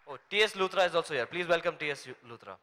Oh, T.S. Luthra is also here. Please welcome T.S. Luthra.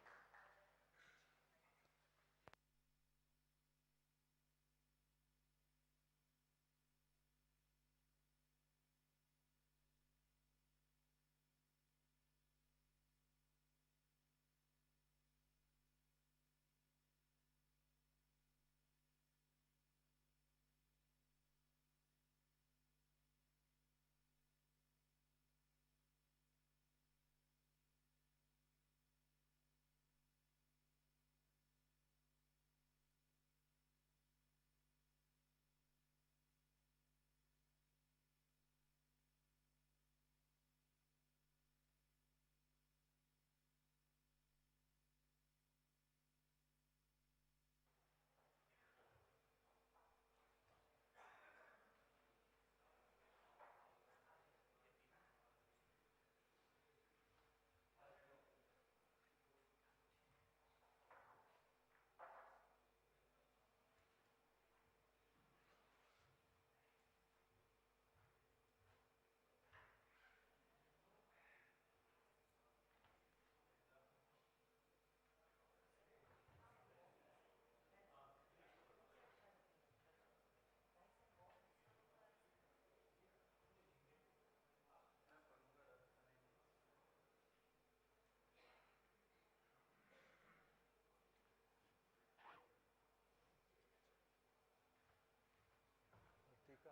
का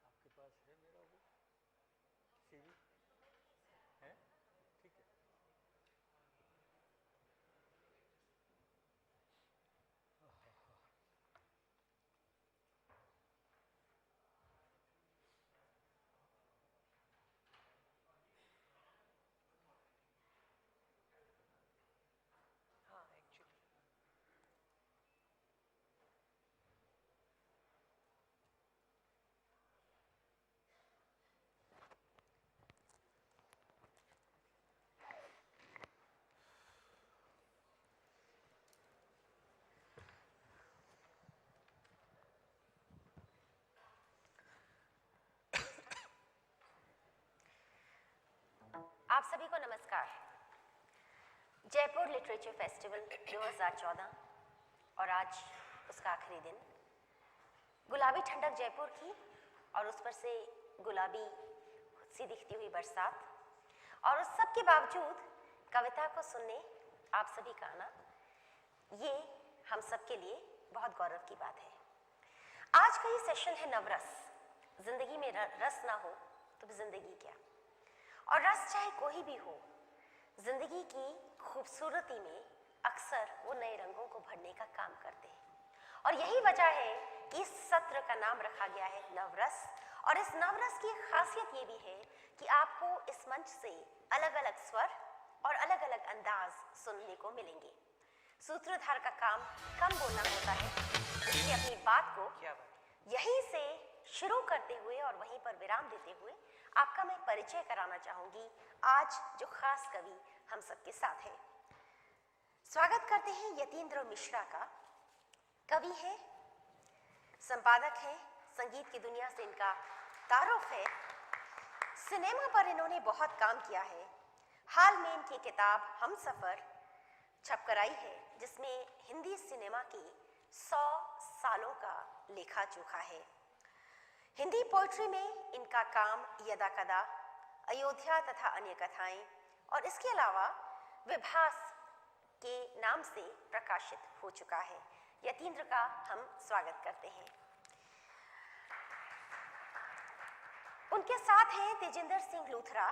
आपके पास है मेरा वो सीवी है? ठीक है। हाँ एक्चुअली आप सभी को नमस्कार। जयपुर लिटरेचर फेस्टिवल 2014 और आज उसका आखिरी दिन। गुलाबी ठंडक जयपुर की और उस पर से गुलाबी सी दिखती हुई बरसात और उस सब के बावजूद कविता को सुनने आप सभी का आना, ये हम सब के लिए बहुत गौरव की बात है। आज का ये सेशन है नवरस। जिंदगी में रस ना हो तो जिंदगी क्या, और रस चाहे कोई भी हो, जिंदगी की खूबसूरती में अक्सर वो नए रंगों को भरने का काम करते हैं। और यही वजह है कि इस सत्र का नाम रखा गया है नवरस। और इस नवरस की खासियत ये भी है कि आपको इस मंच से अलग अलग स्वर और अलग अलग अंदाज सुनने को मिलेंगे। सूत्रधार का काम कम बोलना होता है, इसलिए अपनी बात को यहीं से शुरू करते हुए और वहीं पर विराम देते हुए आपका मैं परिचय कराना चाहूंगी आज जो खास कवि हम सबके साथ है। स्वागत करते हैं यतीन्द्र मिश्रा का। कवि है, संपादक है, संगीत की दुनिया से इनका तारुफ है। सिनेमा पर इन्होंने बहुत काम किया है। हाल में इनकी किताब हमसफर छपकर आई है, जिसमें हिंदी सिनेमा की 100 सालों का लेखा जोखा है। हिंदी पोइट्री में इनका काम यदा कदा, अयोध्या तथा अन्य कथाएं और इसके अलावा विभास के नाम से प्रकाशित हो चुका है। यतीन्द्र का हम स्वागत करते हैं। उनके साथ हैं तेजिंदर सिंह लूथरा,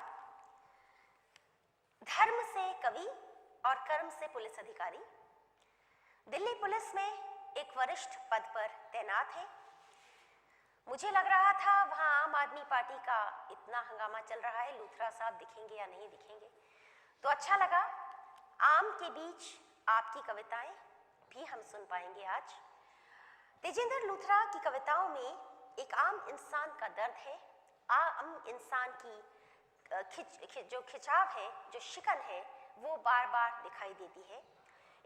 धर्म से कवि और कर्म से पुलिस अधिकारी। दिल्ली पुलिस में एक वरिष्ठ पद पर तैनात है। मुझे लग रहा था वहां आम आदमी पार्टी का इतना हंगामा चल रहा है, लूथरा साहब दिखेंगे या नहीं दिखेंगे, तो अच्छा लगा। आम के बीच आपकी कविताएं भी हम सुन पाएंगे आज। तेजिंदर लूथरा की कविताओं में एक आम इंसान का दर्द है, आम इंसान की जो खिंचाव है, जो शिकन है, वो बार बार दिखाई देती है।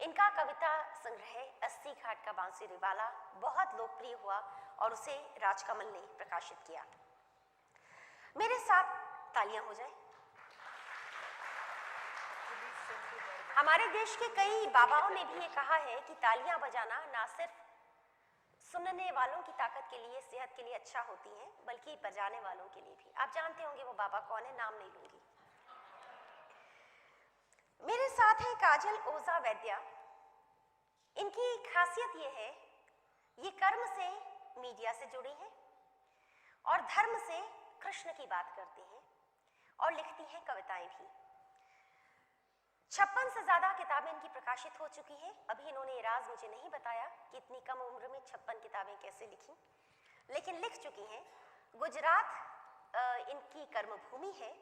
इनका कविता संग्रह 80 घाट का बांसुरी वाला बहुत लोकप्रिय हुआ और उसे राजकमल ने प्रकाशित किया। मेरे साथ तालियां हो जाए। हमारे देश के कई बाबाओं ने भी ये कहा है कि तालियां बजाना ना सिर्फ सुनने वालों की ताकत के लिए, सेहत के लिए अच्छा होती है, बल्कि बजाने वालों के लिए भी। आप जानते होंगे वो बाबा कौन है, नाम नहीं लूंगी। मेरे साथ है काजल ओझा वैद्या। इनकी खासियत ये है, ये कर्म से मीडिया से जुड़ी हैं और धर्म से कृष्ण की बात करती हैं और लिखती हैं कविताएं भी। 56 से ज्यादा किताबें इनकी प्रकाशित हो चुकी हैं। अभी इन्होंने ये राज मुझे नहीं बताया कि इतनी कम उम्र में 56 किताबें कैसे लिखी, लेकिन लिख चुकी हैं। गुजरात इनकी कर्मभूमि है।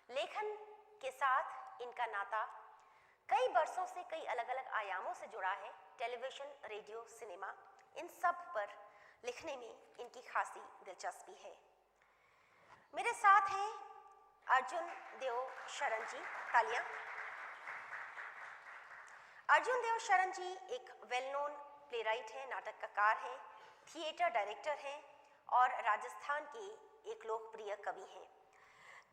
लेखन के साथ इनका नाता कई वर्षों से कई अलग अलग आयामों से जुड़ा है। टेलीविजन, रेडियो, सिनेमा, इन सब पर लिखने में इनकी खासी दिलचस्पी है। मेरे साथ हैं अर्जुन देव शरण जी। तालियां। अर्जुन देव शरण जी एक वेल नोन प्लेराइट हैं, नाटककार हैं, थिएटर डायरेक्टर हैं और राजस्थान के एक लोकप्रिय कवि हैं।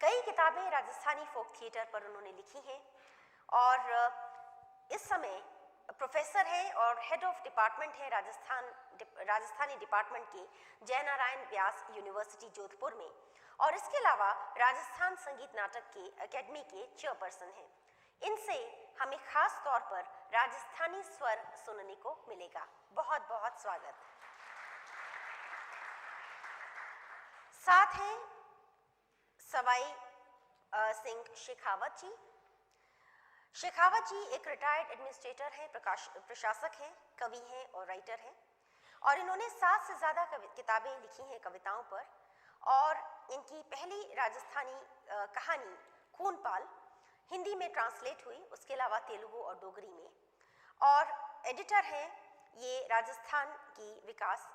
कई किताबें राजस्थानी फोक थिएटर पर उन्होंने लिखी हैं और इस समय प्रोफेसर हैं और हेड ऑफ डिपार्टमेंट है राजस्थानी डिपार्टमेंट के जयनारायण व्यास यूनिवर्सिटी जोधपुर में, और इसके अलावा राजस्थान संगीत नाटक के एकेडमी के चेयरपर्सन हैं। इनसे हमें खास तौर पर राजस्थानी स्वर सुनने को मिलेगा। बहुत बहुत स्वागत। साथ हैं सवाई सिंह शेखावत जी। शेखावत जी एक रिटायर्ड एडमिनिस्ट्रेटर हैं, प्रशासक हैं, कवि हैं और राइटर हैं, और इन्होंने 7 से ज़्यादा किताबें लिखी हैं कविताओं पर। और इनकी पहली राजस्थानी कहानी खूनपाल हिंदी में ट्रांसलेट हुई, उसके अलावा तेलुगु और डोगरी में, और एडिटर हैं ये राजस्थान की विकास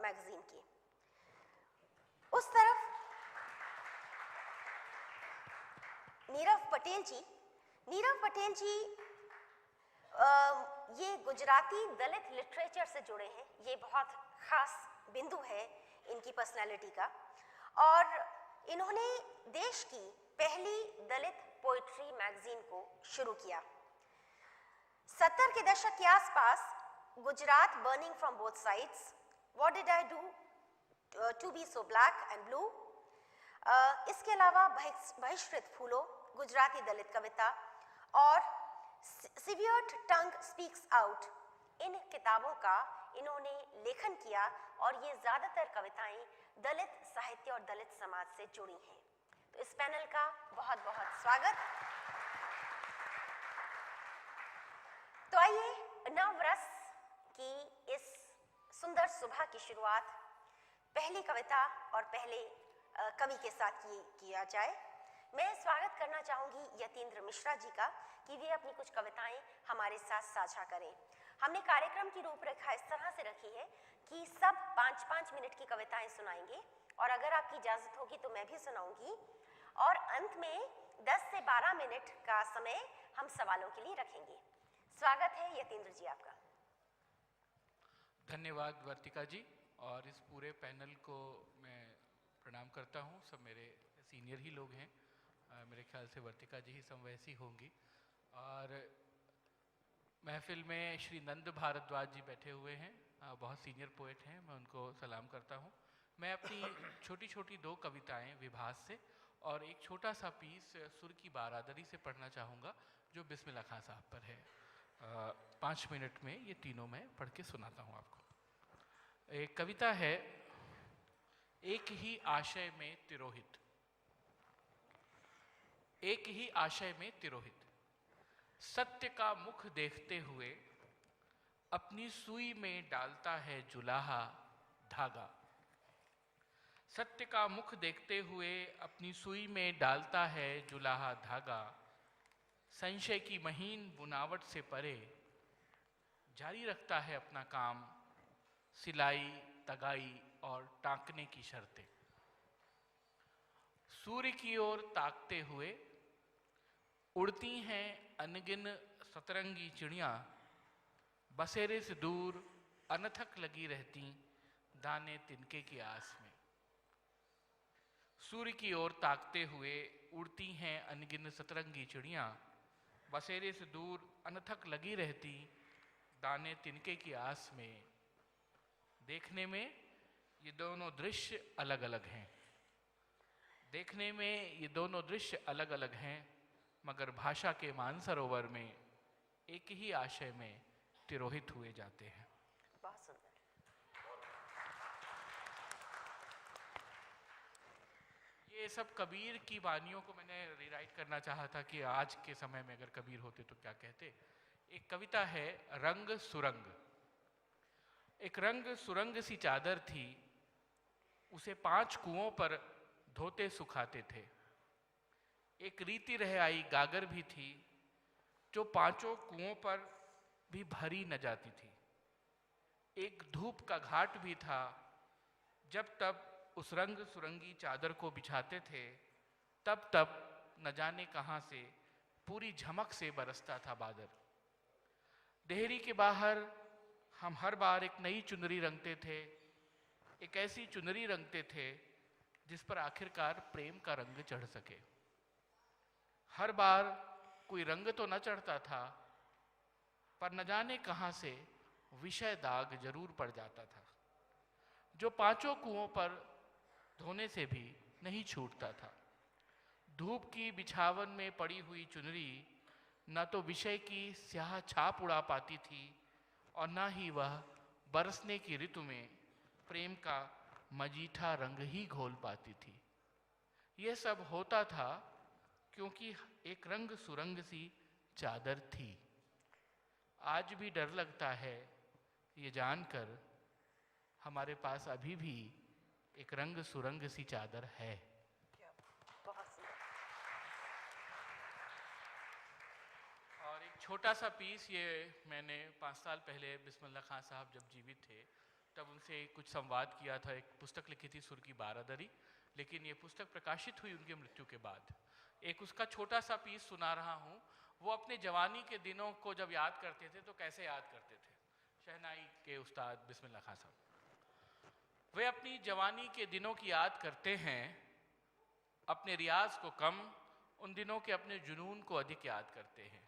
मैगजीन की। उस तरफ नीरव पटेल जी। नीरव पटेल जी ये गुजराती दलित लिटरेचर से जुड़े हैं। ये बहुत खास बिंदु है इनकी पर्सनालिटी का, और इन्होंने देश की पहली दलित पोइट्री मैगजीन को शुरू किया। 70 के दशक के आसपास Gujarat burning from both sides, what did I do to be so black and blue, इसके अलावा बहिष्कृत फूलों, गुजराती दलित कविता और सिवियर्ड टंग स्पीक्स आउट, इन किताबों का इन्होंने लेखन किया और ये ज़्यादातर कविताएं दलित साहित्य और दलित समाज से जुड़ी हैं। तो इस पैनल का बहुत बहुत स्वागत। तो आइए नवरस की इस सुंदर सुबह की शुरुआत पहली कविता और पहले कवि के साथ किया जाए। मैं स्वागत करना चाहूंगी यतीन्द्र मिश्रा जी का कि वे अपनी कुछ कविताएं हमारे साथ साझा करें। हमने कार्यक्रम की रूपरेखा इस तरह से रखी है कि सब 5-5 मिनट की कविताएं सुनाएंगे, और अगर आपकी इजाजत होगी तो मैं भी सुनाऊंगी, और अंत में 10 से 12 मिनट का समय हम सवालों के लिए रखेंगे। स्वागत है यतीन्द्र जी आपका। धन्यवाद वर्तिका जी, और इस पूरे पैनल को मैं प्रणाम करता हूँ। सब मेरे सीनियर ही लोग हैं, मेरे ख्याल से वर्तिका जी ही समवयसी होंगी। और महफिल में श्री नंद भारद्वाज जी बैठे हुए हैं, बहुत सीनियर पोएट हैं, मैं उनको सलाम करता हूँ। मैं अपनी छोटी छोटी 2 कविताएं विभास से और एक छोटा सा पीस सुर की बारादरी से पढ़ना चाहूँगा, जो बिस्मिल्लाह खां साहब पर है। 5 मिनट में ये तीनों मैं पढ़ के सुनाता हूँ आपको। एक कविता है, एक ही आशय में तिरोहित। एक ही आशय में तिरोहित, सत्य का मुख देखते हुए अपनी सुई में डालता है जुलाहा धागा। सत्य का मुख देखते हुए अपनी सुई में डालता है जुलाहा धागा। संशय की महीन बुनावट से परे जारी रखता है अपना काम, सिलाई, तगाई और टांकने की शर्तें। सूर्य की ओर ताकते हुए उड़ती हैं अनगिन सतरंगी चिड़ियाँ, बसेरे से दूर अनथक लगी रहती दाने तिनके की आस में। सूर्य की ओर ताकते हुए उड़ती हैं अनगिन सतरंगी चिड़ियाँ, बसेरे से दूर अनथक लगी रहती दाने तिनके की आस में। देखने में ये दोनों दृश्य अलग अलग हैं, देखने में ये दोनों दृश्य अलग अलग हैं, मगर भाषा के मानसरोवर में एक ही आशय में तिरोहित हुए जाते हैं। बहुत सुंदर। ये सब कबीर की वानियों को मैंने रीराइट करना चाहा था कि आज के समय में अगर कबीर होते तो क्या कहते। एक कविता है रंग सुरंग। एक रंग सुरंग सी चादर थी, उसे 5 कुओं पर धोते सुखाते थे। एक रीति रह आई गागर भी थी, जो 5 कुओं पर भी भरी न जाती थी। एक धूप का घाट भी था, जब तब उस रंग सुरंगी चादर को बिछाते थे, तब तब न जाने कहां से पूरी झमक से बरसता था बादल। डेहरी के बाहर हम हर बार एक नई चुनरी रंगते थे, एक ऐसी चुनरी रंगते थे जिस पर आखिरकार प्रेम का रंग चढ़ सके। हर बार कोई रंग तो न चढ़ता था, पर न जाने कहां से विषय दाग जरूर पड़ जाता था, जो 5 कुओं पर धोने से भी नहीं छूटता था। धूप की बिछावन में पड़ी हुई चुनरी न तो विषय की स्याह छाप उड़ा पाती थी और न ही वह बरसने की ऋतु में प्रेम का मजीठा रंग ही घोल पाती थी। यह सब होता था क्योंकि एक रंग सुरंग सी चादर थी। आज भी डर लगता है ये जानकर हमारे पास अभी भी एक रंग सुरंग सी चादर है। बहुत सुंदर। और एक छोटा सा पीस, ये मैंने 5 साल पहले बिस्मिल्लाह खान साहब जब जीवित थे तब उनसे कुछ संवाद किया था। एक पुस्तक लिखी थी सुर की बारादरी, लेकिन ये पुस्तक प्रकाशित हुई उनकी मृत्यु के बाद। एक उसका छोटा सा पीस सुना रहा हूँ। वो अपने जवानी के दिनों को जब याद करते थे तो कैसे याद करते थे। शहनाई के उस्ताद बिस्मिल्लाह खान साहब, वे अपनी जवानी के दिनों की याद करते हैं, अपने रियाज को कम, उन दिनों के अपने जुनून को अधिक याद करते हैं।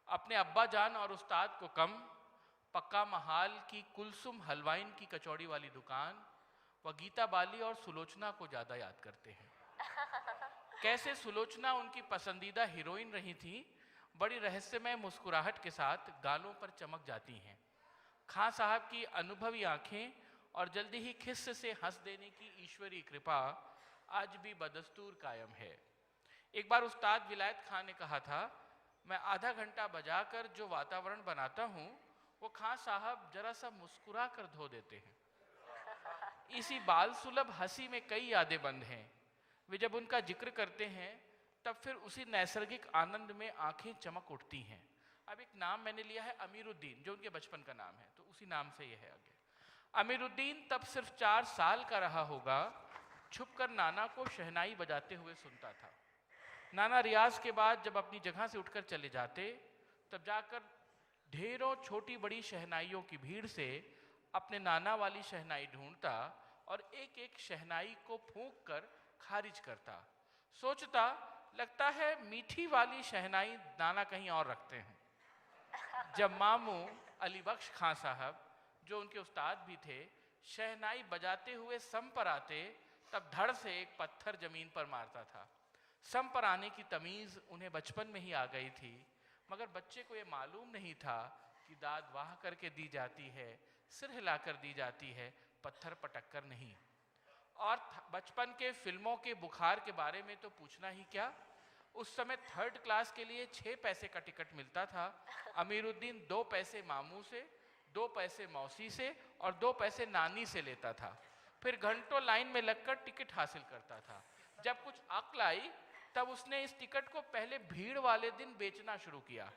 अपने अब्बा जान और उस्ताद को कम, पक्का महाल की कुलसुम हलवाइन की कचौड़ी वाली दुकान व गीता बाली और सुलोचना को ज़्यादा याद करते हैं। कैसे सुलोचना उनकी पसंदीदा हीरोइन रही थी, बड़ी रहस्यमय मुस्कुराहट के साथ गालों पर चमक जाती हैं। खां साहब की अनुभवी आंखें और जल्दी ही खिस्स से हंस देने की ईश्वरीय कृपा आज भी बदस्तूर कायम है। एक बार उस्ताद विलायत खान ने कहा था, मैं आधा घंटा बजाकर जो वातावरण बनाता हूँ वो खां साहब जरा सा मुस्कुरा कर धो देते हैं। इसी बाल सुलभ हंसी में कई यादें बंद हैं। वे जब उनका जिक्र करते हैं तब फिर उसी नैसर्गिक आनंद में आंखें चमक उठती हैं। अब एक नाम मैंने लिया है अमीरुद्दीन, जो उनके बचपन का नाम है, तो उसी नाम से यह है आगे। अमीरुद्दीन तब सिर्फ 4 साल का रहा होगा। छुपकर नाना को शहनाई बजाते हुए सुनता था। नाना रियाज के बाद जब अपनी जगह से उठकर चले जाते, तब जाकर ढेरों छोटी बड़ी शहनाइयों की भीड़ से अपने नाना वाली शहनाई ढूंढता और एक एक शहनाई को फूंक कर खारिज करता। सोचता, लगता है मीठी वाली शहनाई नाना कहीं और रखते हैं। जब मामू अली बख्श खां साहब, जो उनके उस्ताद भी थे, शहनाई बजाते हुए सम पर आते, तब धड़ से एक पत्थर जमीन पर मारता था। सम पर आने की तमीज़ उन्हें बचपन में ही आ गई थी, मगर बच्चे को ये मालूम नहीं था कि दाद वाह करके दी जाती है, सिर हिलाकर दी जाती है, पत्थर पटक कर नहीं। और बचपन के फिल्मों के बुखार के बारे में तो पूछना ही क्या। उस समय 3rd क्लास के लिए 6 पैसे का टिकट मिलता था। अमीरुद्दीन 2 पैसे मामू से, 2 पैसे मौसी से और 2 पैसे नानी से लेता था। फिर घंटों लाइन में लगकर टिकट हासिल करता था। जब कुछ अक्ल आई तब उसने इस टिकट को पहले भीड़ वाले दिन बेचना शुरू किया।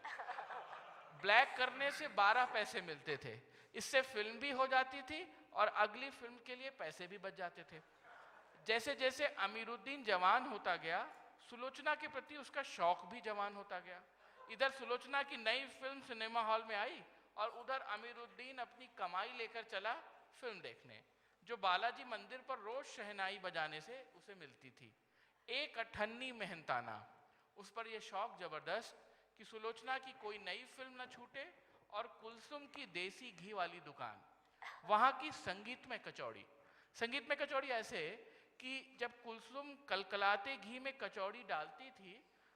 ब्लैक करने से 12 पैसे मिलते थे। इससे फिल्म भी हो जाती थी और अगली फिल्म के लिए पैसे भी बच जाते थे। जैसे जैसे अमीरुद्दीन जवान होता गया, सुलोचना के प्रति उसका शौक भी जवान होता गया। इधर सुलोचना की नई फिल्म सिनेमा हॉल में आई और उधर अमीरुद्दीन अपनी कमाई लेकर चला फिल्म देखने, जो बालाजी मंदिर पर रोज शहनाई बजाने से उसे मिलती थी। एक अठन्नी मेहनताना। उस पर यह शौक जबरदस्त कि सुलोचना की कोई नई फिल्म न छूटे और कुलसुम की देसी घी वाली दुकान, वहाँ की संगीत में कचौड़ी। संगीत में कचौड़ी ऐसे कि जब कुलसुम कलकलाते घी में कचौड़ी डालती थी,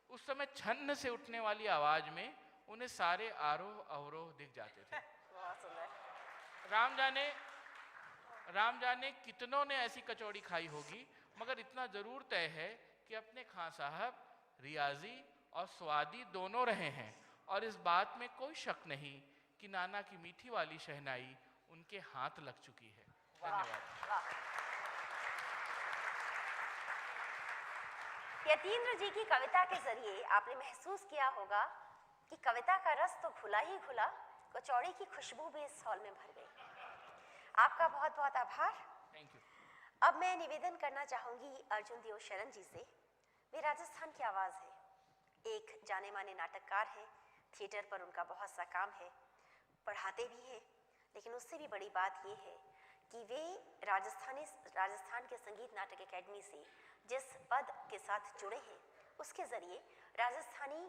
उस समय छन्न से उठने वाली आवाज में उन्हें सारे आरोह अवरोह दिख जाते थे। बहुत सुंदर। राम जाने कितनों ने ऐसी कचौड़ी खाई होगी, मगर इतना जरूर तय है कि अपने खां साहब रियाजी और स्वादी दोनों रहे हैं, और इस बात में कोई शक नहीं कि नाना की मीठी वाली शहनाई उनके हाथ लग चुकी है। धन्यवाद। वाह। यतीन्द्र जी की कविता के जरिए आपने महसूस किया होगा कि कविता का रस तो घुला ही घुला, कचौड़ी की खुशबू भी इस हॉल में भर गई। आपका बहुत बहुत आभार। Thank you. अब मैं निवेदन करना चाहूंगी अर्जुन देव शरण जी से। वे राजस्थान की आवाज़ है, एक जाने माने नाटककार हैं, थिएटर पर उनका बहुत सा काम है, पढ़ाते भी हैं, लेकिन उससे भी बड़ी बात ये है कि वे राजस्थान के संगीत नाटक एकेडमी से जिस पद के साथ जुड़े हैं, उसके ज़रिए राजस्थानी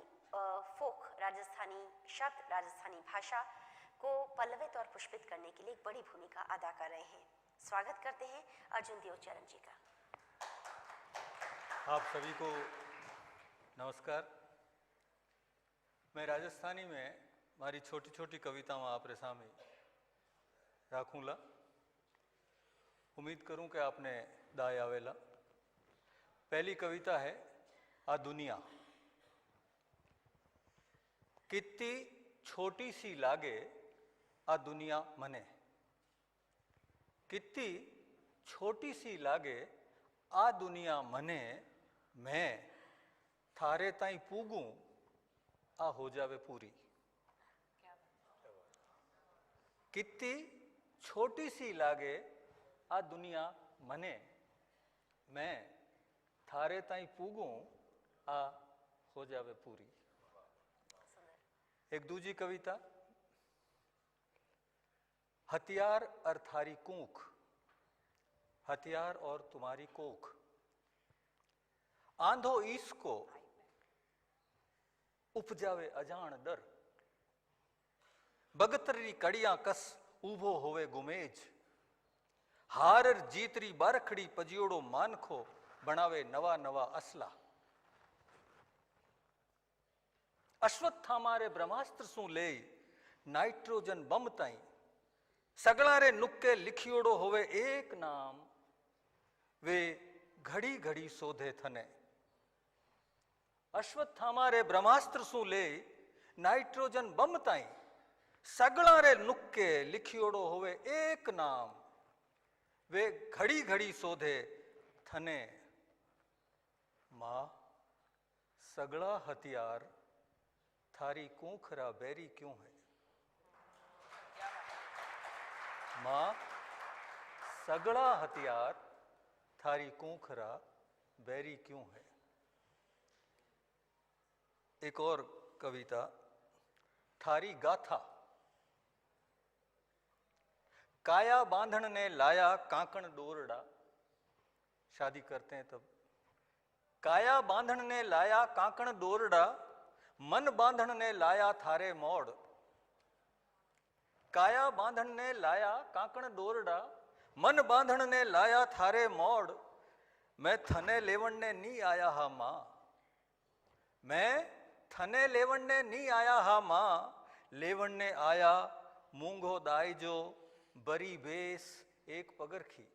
फोक, राजस्थानी शब्द, राजस्थानी भाषा को पल्लवित और पुष्पित करने के लिए एक बड़ी भूमिका अदा कर रहे हैं। स्वागत करते हैं अर्जुन देव चरण जी का। आप सभी को नमस्कार। मैं राजस्थानी में मारी छोटी छोटी कविताओं आपरे सामने राखूंगा। उम्मीद करूं कि आपने दाय आवेला। पहली कविता है आ दुनिया। कितनी छोटी सी लागे आ दुनिया मने, कितनी छोटी सी लागे आ दुनिया मने, मैं थारे ताई पूगूं आ हो जावे पूरी। कितनी छोटी सी लागे आ दुनिया मने, मैं थारे ताई पूगूं आ हो जावे पूरी। एक दूजी कविता, हथियार और थारी कूख, हथियार और तुम्हारी कोख। आंधो इसको उपजावे अजान डर, बगतरी कड़ियां कस ऊभो होवे गुमेज। हार जीतरी बारखड़ी पजियोड़ो मानखो बनावे नवा नवा असला। अश्वत्थामा रे ब्रह्मास्त्र सु ले नाइट्रोजन बम ताई, सगड़ा रे नुक्के लिखियोड़ो होवे एक नाम, वे घड़ी घड़ी शोधे थने। अश्वत्थामा रे ब्रह्मास्त्र सु ले नाइट्रोजन बम ताई, सगड़ा रे नुक्के लिखियोड़ो होवे एक नाम, वे घड़ी घड़ी शोधे थने। मां सगड़ा हथियार थारी कूखरा बैरी क्यों है। मां सगड़ा हथियार थारी कूखरा बैरी क्यों है। एक और कविता, थारी गाथा। काया बांधन ने लाया कांकण डोरड़ा, शादी करते हैं तब। काया बांधन ने लाया कांकण डोरड़ा, मन बांधन ने लाया थारे मोड़। काया बांधन ने लाया कांकण डोरड़ा, मन बांधन ने लाया थारे मोड़। मैं थने लेवण ने नी आया हा मां, मैं थने लेवण ने नी आया हा मां। लेवण ने आया मूंगो दाइजो बरी बेस एक पगरखी।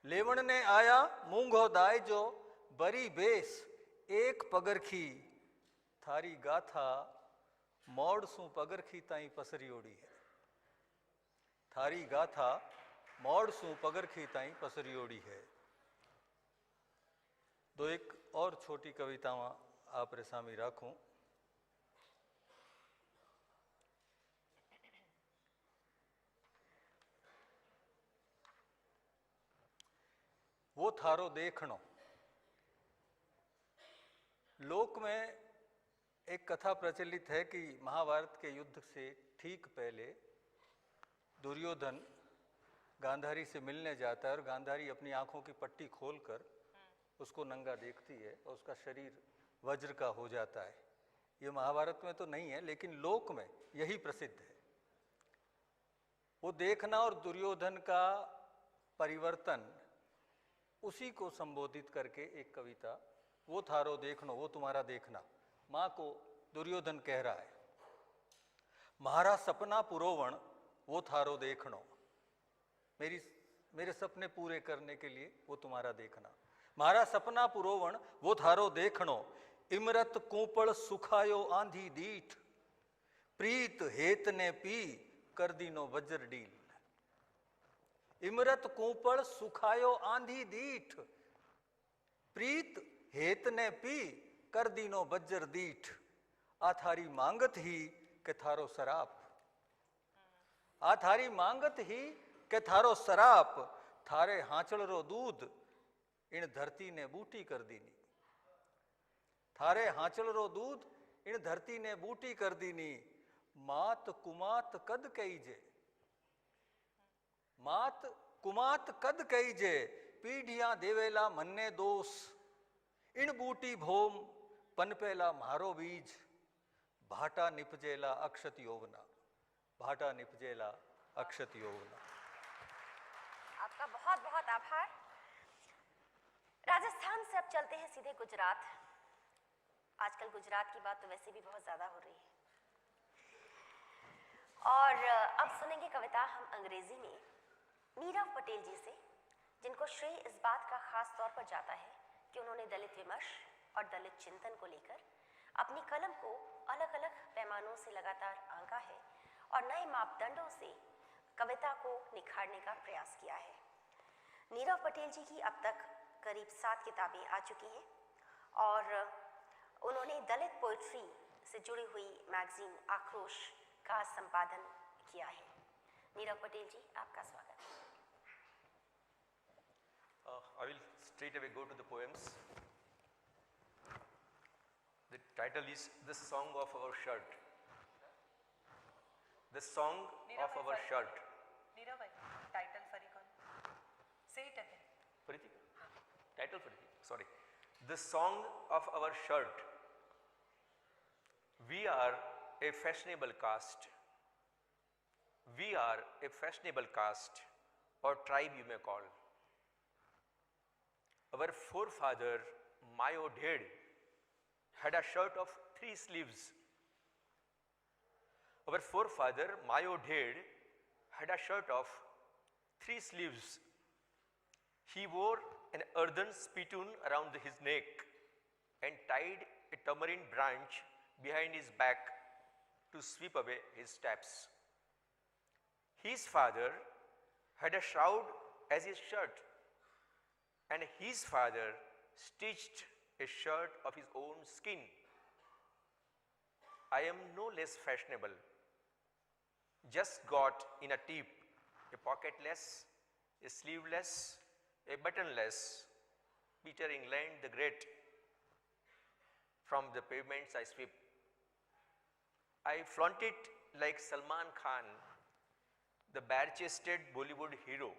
लेवण ने आया मूंगो दाइजो बरी बेस एक पगरखी। थारी गाथा मोड़ सु पगरखी ताई पसरी ओड़ी है। थारी गाथा मोड़ सु पगरखी ताई पसरी ओड़ी है। दो एक और छोटी कवितावां आप रे सामी राखूं। वो थारो देखणो। लोक में एक कथा प्रचलित है कि महाभारत के युद्ध से ठीक पहले दुर्योधन गांधारी से मिलने जाता है और गांधारी अपनी आंखों की पट्टी खोलकर उसको नंगा देखती है और उसका शरीर वज्र का हो जाता है। ये महाभारत में तो नहीं है, लेकिन लोक में यही प्रसिद्ध है। वो देखना और दुर्योधन का परिवर्तन, उसी को संबोधित करके एक कविता, वो थारो देखनो वो तुम्हारा देखना, माँ को दुर्योधन कह रहा है। म्हारा सपना पुरोवण वो थारो देखनो, मेरे सपने पूरे करने के लिए वो तुम्हारा देखना। म्हारा सपना पुरोवण वो थारो देखनो, इमरत कूपड़ सुखायो आंधी दीठ, प्रीत हेत ने पी कर दीनो वज्र डील। इमरत कूपड़ सुखायो आंधी दीठ, प्रीत हेत ने पी कर दीनो वज्र दीठ। आ थारी मांगत ही के थारो सराप, आ थारी मांगत ही के थारो सराप, थारे हांचल रो दूध इन धरती ने बूटी कर दीनी। थारे हांचल रो दूध इन धरती ने बूटी कर दीनी। मात कुमात कद कईजे, मात कुमात कद कईजे, पीढ़ियां देवेला मन्ने दोष। इन बूटी भोम पनपेला म्हारो बीज, भाटा निपजेला अक्षत यौवना, भाटा निपजेला अक्षत यौवना। आपका बहुत बहुत आभार। राजस्थान से अब चलते हैं सीधे गुजरात। आजकल गुजरात की बात तो वैसे भी बहुत ज्यादा हो रही है, और अब सुनेंगे कविता हम अंग्रेजी में नीरव पटेल जी से, जिनको श्रेय इस बात का खास तौर पर जाता है कि उन्होंने दलित विमर्श और दलित चिंतन को लेकर अपनी कलम को अलग अलग पैमानों से लगातार आंका है और नए मापदंडों से कविता को निखारने का प्रयास किया है। नीरव पटेल जी की अब तक करीब 7 किताबें आ चुकी हैं और उन्होंने दलित पोइट्री से जुड़ी हुई मैगजीन आक्रोश का संपादन किया है। नीरव पटेल जी, आपका स्वागत। I will straight away go to the poems. The title is The Song of Our Shirt. The Song of Our Shirt. Nirav भाई, टाइटल फरी कौन? Say it again. Fariti? Title Fariti. Sorry. The Song of Our Shirt. We are a fashionable caste. We are a fashionable caste, or tribe you may call. Our forefather Mayo Dhed had a shirt of 3 sleeves. Our forefather Mayo Dhed had a shirt of 3 sleeves. He wore an earthen spittoon around his neck and tied a tamarind branch behind his back to sweep away his steps. His father had a shroud as his shirt, and his father stitched a shirt of his own skin. I am no less fashionable, just got in a tip, a pocketless, a sleeveless, a buttonless, Peter England the Great. From the pavements I sweep. I flaunt it like Salman Khan, the bare-chested Bollywood hero.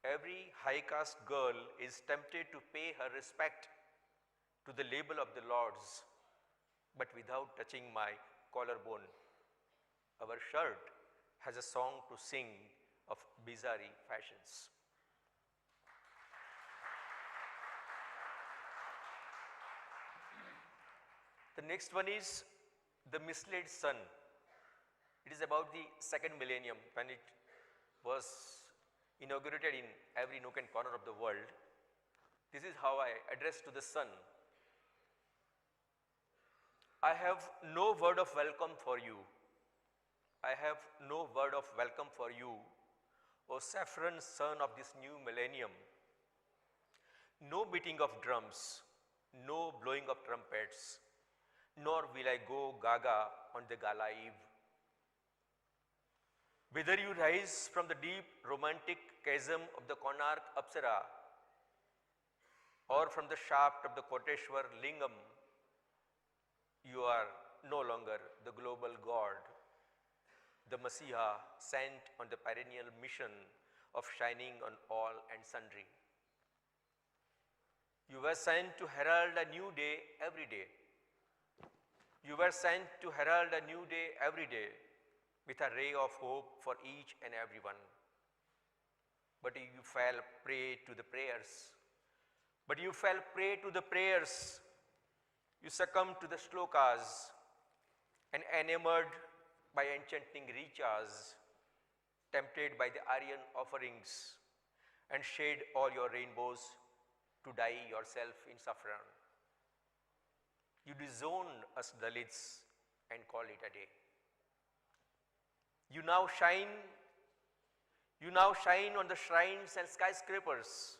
Every high caste girl is tempted to pay her respect to the label of the lords, but without touching my collarbone. Our shirt has a song to sing of bizarre fashions. The next one is The Misled Sun. It is about the second millennium when it was inaugurated in every nook and corner of the world. This is how I address to the sun. I have no word of welcome for you. I have no word of welcome for you, O saffron sun of this new millennium. No beating of drums, no blowing of trumpets, nor will I go gaga on the gala eve. Whether you rise from the deep romantic chasm of the Konark Apsara or from the shaft of the Koteshwar Lingam, you are no longer the global god, the Masiha sent on the perennial mission of shining on all and sundry. You were sent to herald a new day every day. You were sent to herald a new day every day with a ray of hope for each and everyone. But you fell prey to the prayers. But you fell prey to the prayers. You succumbed to the shlokas and enamored by enchanting richas, tempted by the Aryan offerings, and shed all your rainbows to dye yourself in saffron. You disowned us Dalits and called it a day. You now shine on the shrines and skyscrapers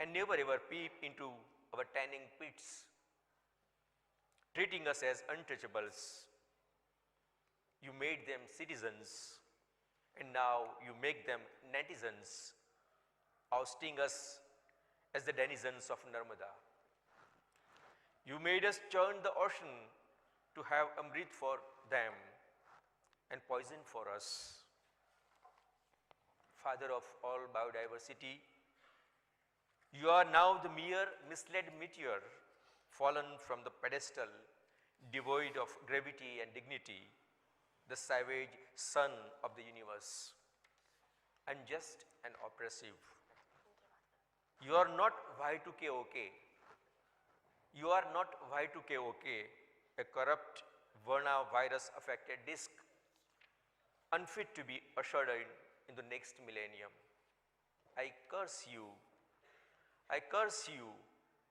and never ever peep into our tanning pits, treating us as untouchables. You made them citizens, and now you make them netizens, ousting us as the denizens of Narmada. You made us churn the ocean to have amrit for them and poison for us. Father of all biodiversity, you are now the mere misled meteor, fallen from the pedestal, devoid of gravity and dignity, the savage son of the universe, unjust and oppressive. You are not Y2KOK. You are not Y2KOK, a corrupt Verna virus affected disk, unfit to be ushered in the next millennium. I curse you. I curse you.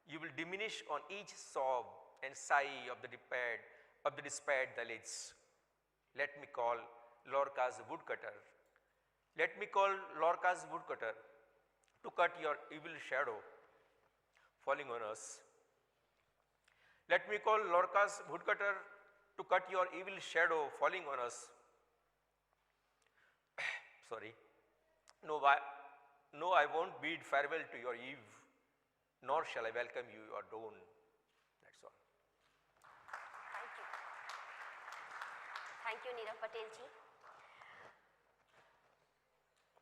You will diminish on each sob and sigh of the despaired Dalits. Let me call Lorca's woodcutter. Let me call Lorca's woodcutter to cut your evil shadow falling on us. Let me call Lorca's woodcutter to cut your evil shadow falling on us. Sorry. No, I won't bid farewell to your eve, nor shall I welcome you your dawn. That's all. Thank you Nirav Patel ji.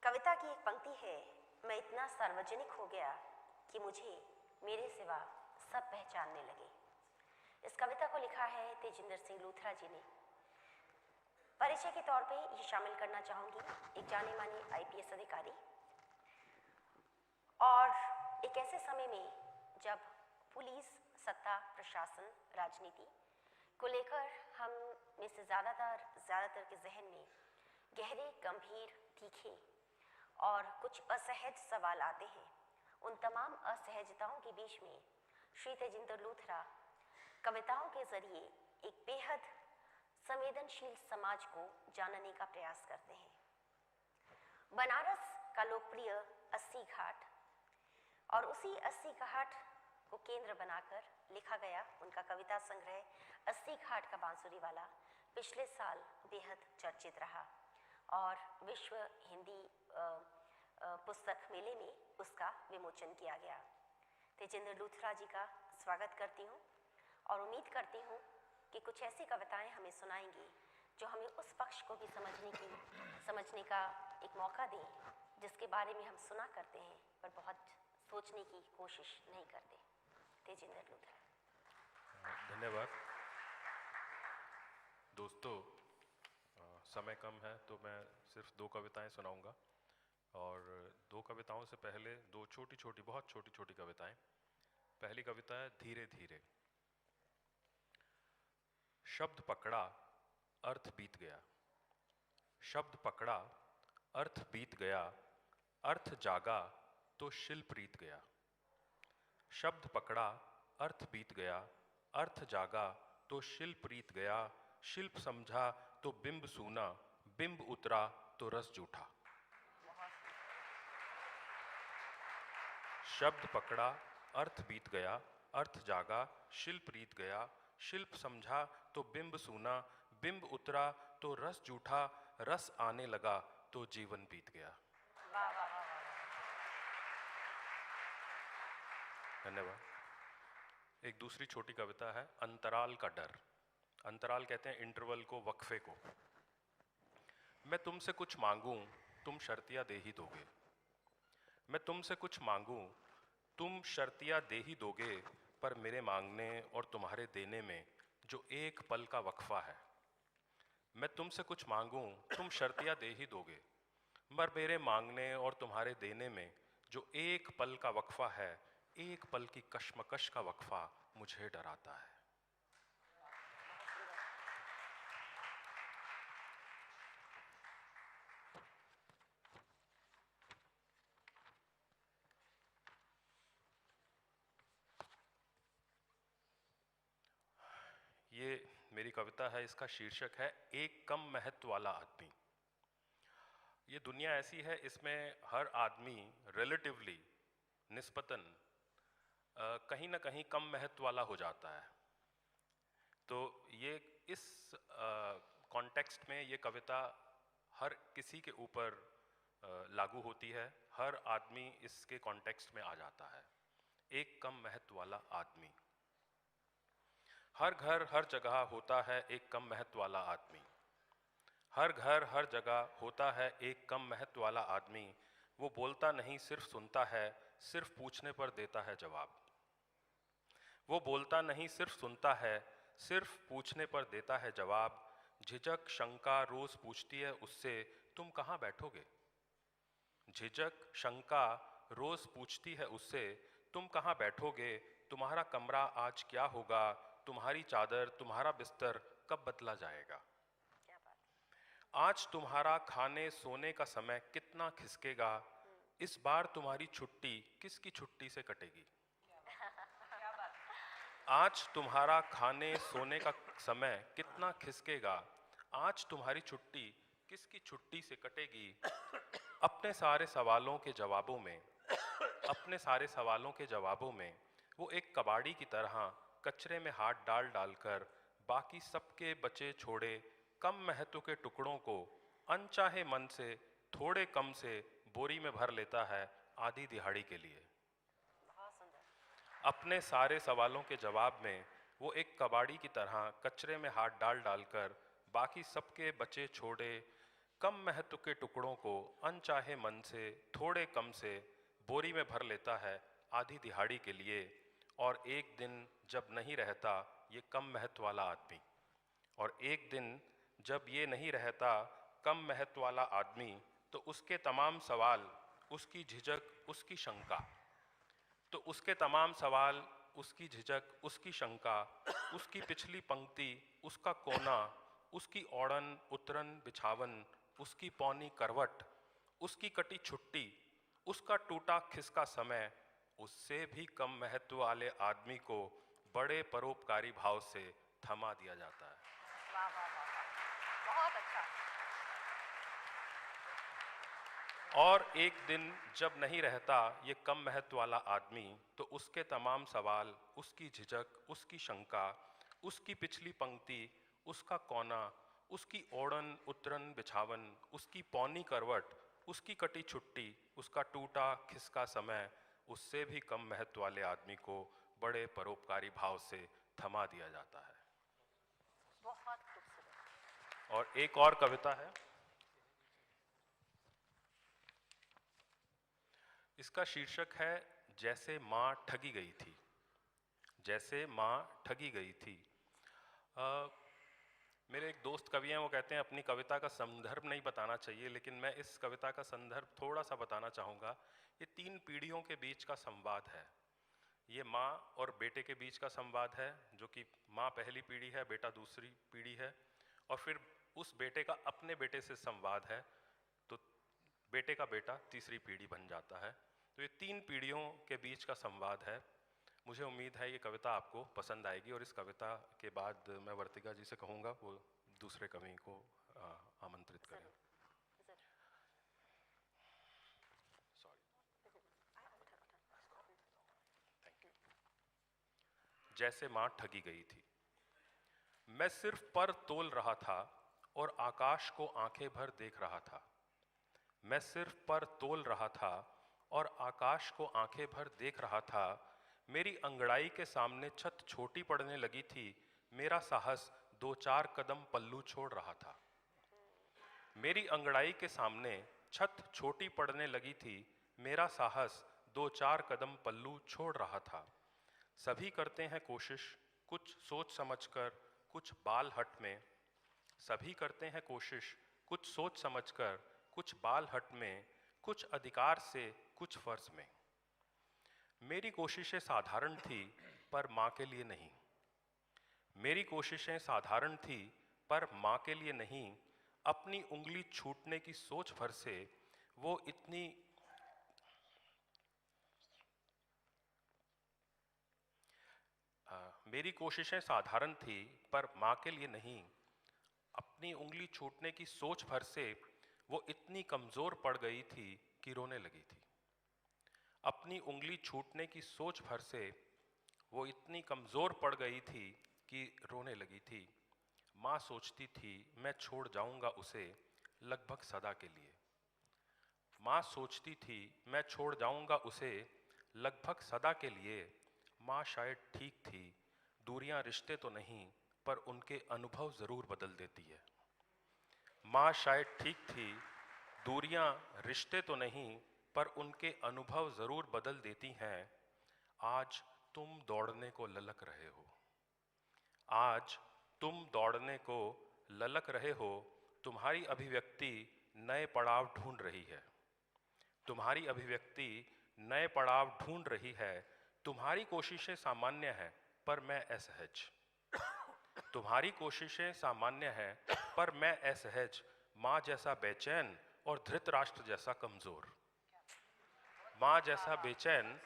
कविता की एक पंक्ति है, मैं इतना सार्वजनिक हो गया कि मुझे मेरे सिवा सब पहचानने लगे। इस कविता को लिखा है तेजिंदर सिंह लूथरा जी ने। परिचय के तौर पे ये शामिल करना चाहूँगी एक जाने माने आईपीएस अधिकारी, और एक ऐसे समय में जब पुलिस, सत्ता, प्रशासन, राजनीति को लेकर हम में से ज़्यादातर के जहन में गहरे, गंभीर, तीखे और कुछ असहज सवाल आते हैं। उन तमाम असहजताओं के बीच में श्री तेजिंदर लूथरा कविताओं के जरिए एक बेहद संवेदनशील समाज को जानने का प्रयास करते हैं। बनारस का लोकप्रिय 80 घाट और उसी 80 घाट को केंद्र बनाकर लिखा गया उनका कविता संग्रह 80 घाट का बांसुरी वाला पिछले साल बेहद चर्चित रहा और विश्व हिंदी पुस्तक मेले में उसका विमोचन किया गया। तेजिंदर लूथरा जी का स्वागत करती हूँ और उम्मीद करती हूँ कि कुछ ऐसी कविताएं हमें सुनाएंगी जो हमें उस पक्ष को भी समझने का एक मौका दें जिसके बारे में हम सुना करते हैं पर बहुत सोचने की कोशिश नहीं करते। तेजिंदर लूथरा। धन्यवाद दोस्तों। समय कम है तो मैं सिर्फ 2 कविताएं सुनाऊंगा और 2 कविताओं से पहले 2 बहुत छोटी छोटी कविताएं। पहली कविता है धीरे धीरे। शब्द पकड़ा अर्थ बीत गया, शब्द पकड़ा अर्थ बीत गया, अर्थ जागा तो शिल्प रीत गया। शब्द पकड़ा अर्थ बीत गया, अर्थ जागा तो शिल्प रीत गया। शिल्प समझा तो बिंब सूना, बिंब उतरा तो रस जूठा। शब्द पकड़ा अर्थ बीत गया, अर्थ जागा शिल्प रीत गया। शिल्प समझा तो बिंब सूना, बिंब उतरा तो रस जूठा। रस आने लगा तो जीवन बीत गया। धन्यवाद। एक दूसरी छोटी कविता है अंतराल का डर। अंतराल कहते हैं इंटरवल को, वक्फे को। मैं तुमसे कुछ मांगूं तुम शर्तिया दे ही दोगे। मैं तुमसे कुछ मांगूं तुम शर्तिया दे ही दोगे, पर मेरे मांगने और तुम्हारे देने में जो एक पल का वक्फा है। मैं तुमसे कुछ मांगूं तुम शर्तिया दे ही दोगे, मगर मेरे मांगने और तुम्हारे देने में जो एक पल का वक्फा है, एक पल की कश्मकश का वक्फा मुझे डराता है। ये मेरी कविता है, इसका शीर्षक है एक कम महत्व वाला आदमी। ये दुनिया ऐसी है, इसमें हर आदमी रिलेटिवली निस्बतन कहीं ना कहीं कम महत्व वाला हो जाता है। तो ये इस कॉन्टेक्स्ट में ये कविता हर किसी के ऊपर लागू होती है, हर आदमी इसके कॉन्टेक्स्ट में आ जाता है। एक कम महत्व वाला आदमी। हर घर हर जगह होता है एक कम महत्व वाला आदमी। हर घर हर जगह होता है एक कम महत्व वाला आदमी। वो बोलता नहीं सिर्फ सुनता है, सिर्फ पूछने पर देता है जवाब। वो बोलता नहीं सिर्फ सुनता है, सिर्फ पूछने पर देता है जवाब। झिझक शंका रोज पूछती है उससे, तुम कहाँ बैठोगे। झिझक शंका रोज पूछती है उससे, तुम कहाँ बैठोगे। तुम्हारा कमरा आज क्या होगा, तुम्हारी चादर तुम्हारा बिस्तर कब बदला जाएगा। क्या बात है। आज तुम्हारा खाने सोने का समय कितना खिसकेगा। इस बार तुम्हारी छुट्टी किसकी छुट्टी से कटेगी। आज तुम्हारा खाने सोने का समय कितना खिसकेगा। आज तुम्हारी छुट्टी किसकी छुट्टी से कटेगी। अपने सारे सवालों के जवाबों में, अपने सारे सवालों के जवाबों में वो एक कबाड़ी की तरह कचरे में हाथ डाल डालकर बाकी सबके बचे छोड़े कम महत्व के टुकड़ों को अनचाहे मन से थोड़े कम से बोरी में भर लेता है आधी दिहाड़ी के लिए। बहुत सुंदर। अपने सारे सवालों के जवाब में वो एक कबाड़ी की तरह कचरे में हाथ डाल डालकर बाकी सबके बचे छोड़े कम महत्व के टुकड़ों को अनचाहे मन से थोड़े कम से बोरी में भर लेता है आधी दिहाड़ी के लिए। और एक दिन जब नहीं रहता ये कम महत्व वाला आदमी, और एक दिन जब ये नहीं रहता कम महत्व वाला आदमी, तो उसके तमाम सवाल, उसकी झिझक, उसकी शंका, तो उसके तमाम सवाल, उसकी झिझक, उसकी शंका, उसकी पिछली पंक्ति, उसका कोना, उसकी औड़न उतरन बिछावन, उसकी पौनी करवट, उसकी कटी छुट्टी, उसका टूटा खिसका समय, उससे भी कम महत्व वाले आदमी को बड़े परोपकारी भाव से थमा दिया जाता है। वाह वाह वाह वाह, बहुत अच्छा। और एक दिन जब नहीं रहता ये कम महत्व वाला आदमी, तो उसके तमाम सवाल, उसकी झिझक, उसकी शंका, उसकी पिछली पंक्ति, उसका कोना, उसकी ओढ़न उतरन बिछावन, उसकी पौनी करवट, उसकी कटी छुट्टी, उसका टूटा खिसका समय, उससे भी कम महत्व वाले आदमी को बड़े परोपकारी भाव से थमा दिया जाता है। बहुत खूबसूरत। और एक और कविता है, इसका शीर्षक है जैसे माँ ठगी गई थी। जैसे माँ ठगी गई थी। मेरे एक दोस्त कवि हैं, वो कहते हैं अपनी कविता का संदर्भ नहीं बताना चाहिए, लेकिन मैं इस कविता का संदर्भ थोड़ा सा बताना चाहूँगा। ये 3 पीढ़ियों के बीच का संवाद है। ये माँ और बेटे के बीच का संवाद है, जो कि माँ पहली पीढ़ी है, बेटा दूसरी पीढ़ी है, और फिर उस बेटे का अपने बेटे से संवाद है, तो बेटे का बेटा तीसरी पीढ़ी बन जाता है। तो ये 3 पीढ़ियों के बीच का संवाद है। मुझे उम्मीद है ये कविता आपको पसंद आएगी, और इस कविता के बाद मैं वर्तिका जी से कहूँगा वो दूसरे कवि को आमंत्रित करें। जैसे माँ ठगी गई थी। मैं सिर्फ पर तोल रहा था और आकाश को आंखें भर देख रहा था। मैं सिर्फ पर तोल रहा था और आकाश को आंखें भर देख रहा था। मेरी अंगड़ाई के सामने छत छोटी पड़ने लगी थी। मेरा साहस 2-4 कदम पल्लू छोड़ रहा था। मेरी अंगड़ाई के सामने छत छोटी पड़ने लगी थी। मेरा साहस 2-4 कदम पल्लू छोड़ रहा था। सभी करते हैं कोशिश, कुछ सोच समझकर, कुछ बाल हट में, सभी करते हैं कोशिश कुछ सोच समझकर, कुछ बाल हट में, कुछ अधिकार से, कुछ फर्ज में। मेरी कोशिशें साधारण थी पर माँ के लिए नहीं। मेरी कोशिशें साधारण थी पर माँ के लिए नहीं। अपनी उंगली छूटने की सोच भर से वो इतनी मेरी कोशिशें साधारण थी पर माँ के लिए नहीं। अपनी उंगली छूटने की सोच भर से वो इतनी कमज़ोर पड़ गई थी कि रोने लगी थी। अपनी उंगली छूटने की सोच भर से वो इतनी कमज़ोर पड़ गई थी कि रोने लगी थी। माँ सोचती थी मैं छोड़ जाऊंगा उसे लगभग सदा के लिए। माँ सोचती थी मैं छोड़ जाऊंगा उसे लगभग सदा के लिए। माँ शायद ठीक थी, दूरियां रिश्ते तो नहीं पर उनके अनुभव ज़रूर बदल देती है। माँ शायद ठीक थी, दूरियां रिश्ते तो नहीं पर उनके अनुभव ज़रूर बदल देती हैं। आज तुम दौड़ने को ललक रहे हो। आज तुम दौड़ने को ललक रहे हो। तुम्हारी अभिव्यक्ति नए पड़ाव ढूंढ रही है। तुम्हारी अभिव्यक्ति नए पड़ाव ढूंढ रही है। तुम्हारी कोशिशें सामान्य हैं पर मैं असहज। तुम्हारी कोशिशें सामान्य हैं पर मैं असहज। माँ जैसा बेचैन और धृतराष्ट्र जैसा कमज़ोर। माँ जैसा बेचैन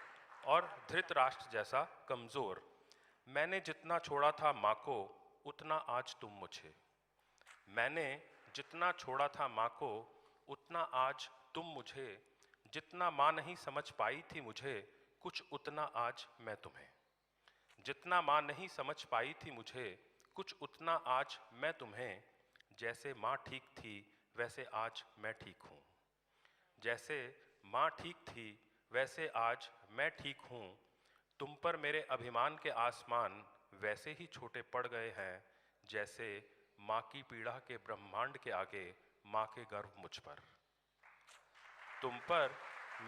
और धृतराष्ट्र जैसा कमज़ोर। मैंने जितना छोड़ा था माँ को उतना आज तुम मुझे। मैंने जितना छोड़ा था माँ को उतना आज तुम मुझे। जितना माँ नहीं समझ पाई थी मुझे कुछ उतना आज मैं तुम्हें। जितना माँ नहीं समझ पाई थी मुझे कुछ उतना आज मैं तुम्हें। जैसे माँ ठीक थी वैसे आज मैं ठीक हूँ। जैसे माँ ठीक थी वैसे आज मैं ठीक हूँ। तुम पर मेरे अभिमान के आसमान वैसे ही छोटे पड़ गए हैं जैसे माँ की पीड़ा के ब्रह्मांड के आगे माँ के गर्व मुझ पर। तुम पर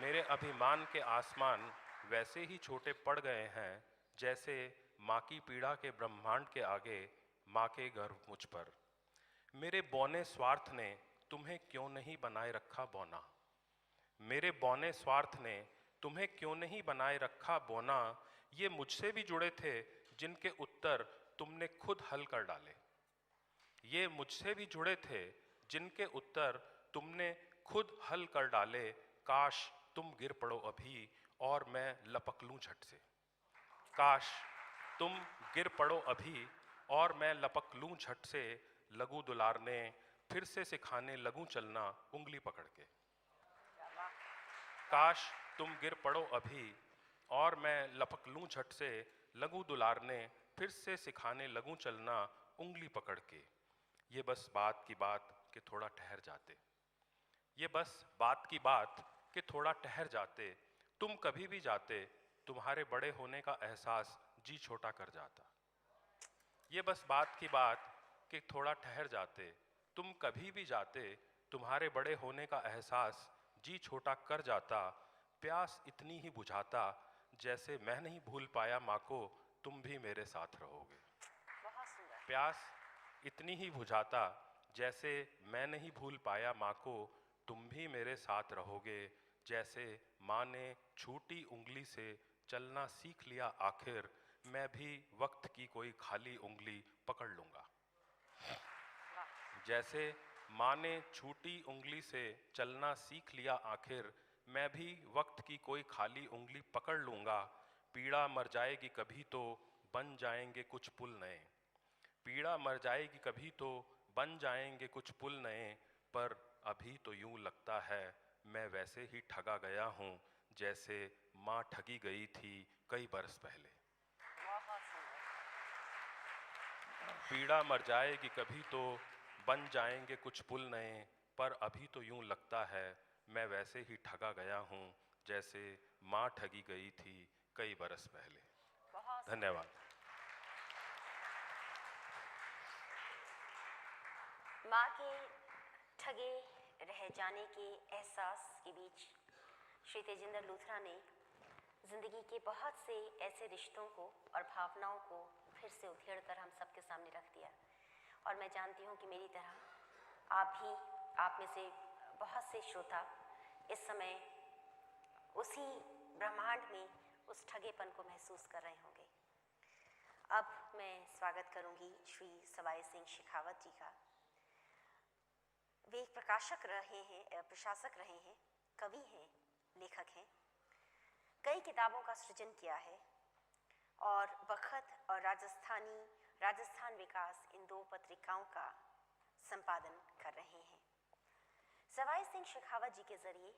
मेरे अभिमान के आसमान वैसे ही छोटे पड़ गए हैं जैसे माँ की पीड़ा के ब्रह्मांड के आगे माँ के गर्व मुझ पर। मेरे बौने स्वार्थ ने तुम्हें क्यों नहीं बनाए रखा बौना। मेरे बौने स्वार्थ ने तुम्हें क्यों नहीं बनाए रखा बौना। ये मुझसे भी जुड़े थे जिनके उत्तर तुमने खुद हल कर डाले। ये मुझसे भी जुड़े थे जिनके उत्तर तुमने खुद हल कर डाले। काश तुम गिर पड़ो अभी और मैं लपक लूं झट से। काश तुम गिर पड़ो अभी और मैं लपक लूं झट से। लगूं दुलारने फिर से सिखाने लगूं चलना उंगली पकड़ के। काश तुम गिर पड़ो अभी और मैं लपक लूं झट से। लगूं दुलारने फिर से सिखाने लगूं चलना उंगली पकड़ के। ये बस बात की बात कि थोड़ा ठहर जाते। ये बस बात की बात कि थोड़ा ठहर जाते। तुम कभी भी जाते तुम्हारे बड़े होने का एहसास जी छोटा कर जाता। ये बस बात की बात कि थोड़ा ठहर जाते। तुम कभी भी जाते तुम्हारे बड़े होने का एहसास जी छोटा कर जाता। प्यास इतनी ही बुझाता जैसे मैं नहीं भूल पाया माँ को तुम भी मेरे साथ रहोगे। बहुत सुंदर। प्यास इतनी ही बुझाता जैसे मैं नहीं भूल पाया माँ को तुम भी मेरे साथ रहोगे। जैसे माँ ने छूटी उंगली से चलना सीख लिया आखिर मैं भी वक्त की कोई खाली उंगली पकड़ लूँगा। जैसे माँ ने छूटी उंगली से चलना सीख लिया आखिर मैं भी वक्त की कोई खाली उंगली पकड़ लूँगा। पीड़ा मर जाएगी कभी तो बन जाएंगे कुछ पुल नए। पीड़ा मर जाएगी कभी तो बन जाएंगे कुछ पुल नए। पर अभी तो यूं लगता है मैं वैसे ही ठगा गया हूँ जैसे माँ ठगी गई थी कई बरस पहले। बहुत सुंदर। पीड़ा मर जाएगी कभी तो बन जाएंगे कुछ पुल नए। पर अभी तो यूं लगता है मैं वैसे ही ठगा गया हूँ जैसे माँ ठगी गई थी कई बरस पहले। बहुत सुंदर। धन्यवाद। माँ के ठगे रह जाने के एहसास के बीच श्री तेजिंदर लूथरा ने ज़िंदगी के बहुत से ऐसे रिश्तों को और भावनाओं को फिर से उधेड़ कर हम सबके सामने रख दिया। और मैं जानती हूँ कि मेरी तरह आप में से बहुत से श्रोता इस समय उसी ब्रह्मांड में उस ठगेपन को महसूस कर रहे होंगे। अब मैं स्वागत करूंगी श्री सवाई सिंह शेखावत जी का। वे एक प्रशासक रहे हैं, कवि हैं, लेखक हैं, कई किताबों का सृजन किया है और बखत और राजस्थान विकास इन 2 पत्रिकाओं का संपादन कर रहे हैं। सवाई सिंह शेखावत जी के जरिए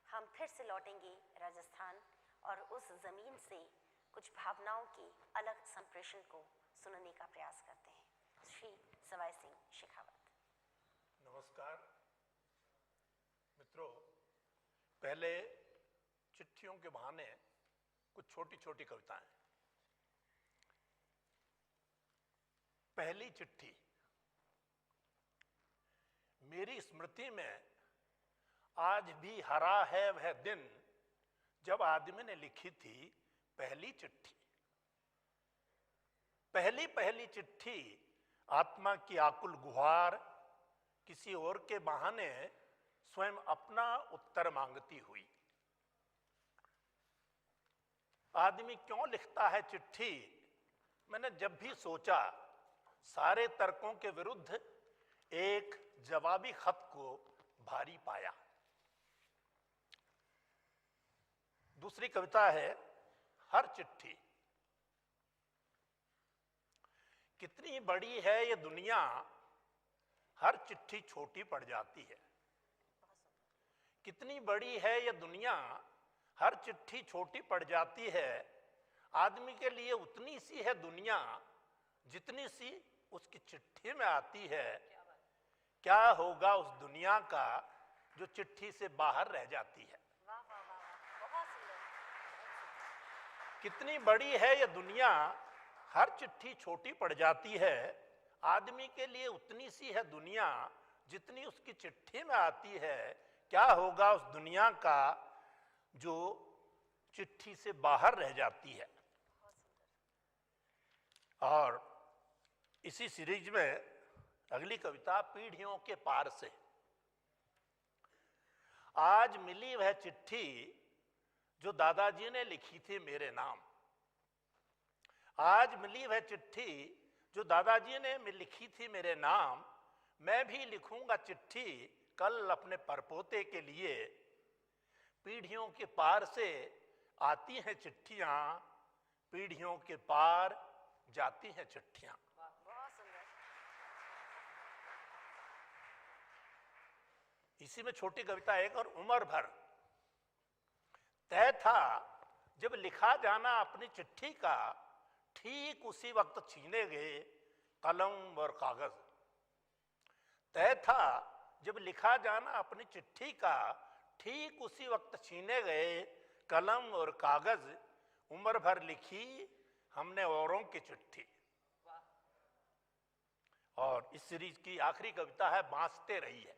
हम फिर से लौटेंगे राजस्थान और उस जमीन से कुछ भावनाओं के अलग संप्रेषण को सुनने का प्रयास करते हैं। श्री सवाई सिंह शेखावत। नमस्कार मित्रों, पहले चिट्ठियों के बहाने कुछ छोटी छोटी कविताएं। पहली चिट्ठी। मेरी स्मृति में आज भी हरा है वह दिन जब आदमी ने लिखी थी पहली चिट्ठी। पहली चिट्ठी आत्मा की आकुल गुहार, किसी और के बहाने स्वयं अपना उत्तर मांगती हुई। आदमी क्यों लिखता है चिट्ठी? मैंने जब भी सोचा, सारे तर्कों के विरुद्ध एक जवाबी खत को भारी पाया। दूसरी कविता है हर चिट्ठी। कितनी बड़ी है ये दुनिया, हर चिट्ठी छोटी पड़ जाती है। कितनी बड़ी है ये दुनिया, हर चिट्ठी छोटी पड़ जाती है। आदमी के लिए उतनी सी है दुनिया जितनी सी उसकी चिट्ठी में आती है। क्या होगा उस दुनिया का जो चिट्ठी से बाहर रह जाती है। वाह वाह वाह, बहुत सुंदर। कितनी बड़ी है ये दुनिया, हर चिट्ठी छोटी पड़ जाती है। आदमी के लिए उतनी सी है दुनिया जितनी उसकी चिट्ठी में आती है। क्या होगा उस दुनिया का जो चिट्ठी से बाहर रह जाती है। और इसी सीरीज में अगली कविता पीढ़ियों के पार से। आज मिली वह चिट्ठी जो दादाजी ने लिखी थी मेरे नाम। आज मिली वह चिट्ठी जो दादाजी ने लिखी थी मेरे नाम। मैं भी लिखूंगा चिट्ठी कल अपने परपोते के लिए। पीढ़ियों के पार से आती हैं चिट्ठियां, पीढ़ियों के पार जाती हैं चिट्ठियां। बहुत सुंदर। इसी में छोटी कविता एक और उम्र भर। तय था जब लिखा जाना अपनी चिट्ठी का, ठीक उसी वक्त छीने गए कलम और कागज। तय था जब लिखा जाना अपनी चिट्ठी का, ठीक उसी वक्त छीने गए कलम और कागज। उम्र भर लिखी हमने औरों की चिट्ठी। और इस सीरीज की आखिरी कविता है बांसते रहिए।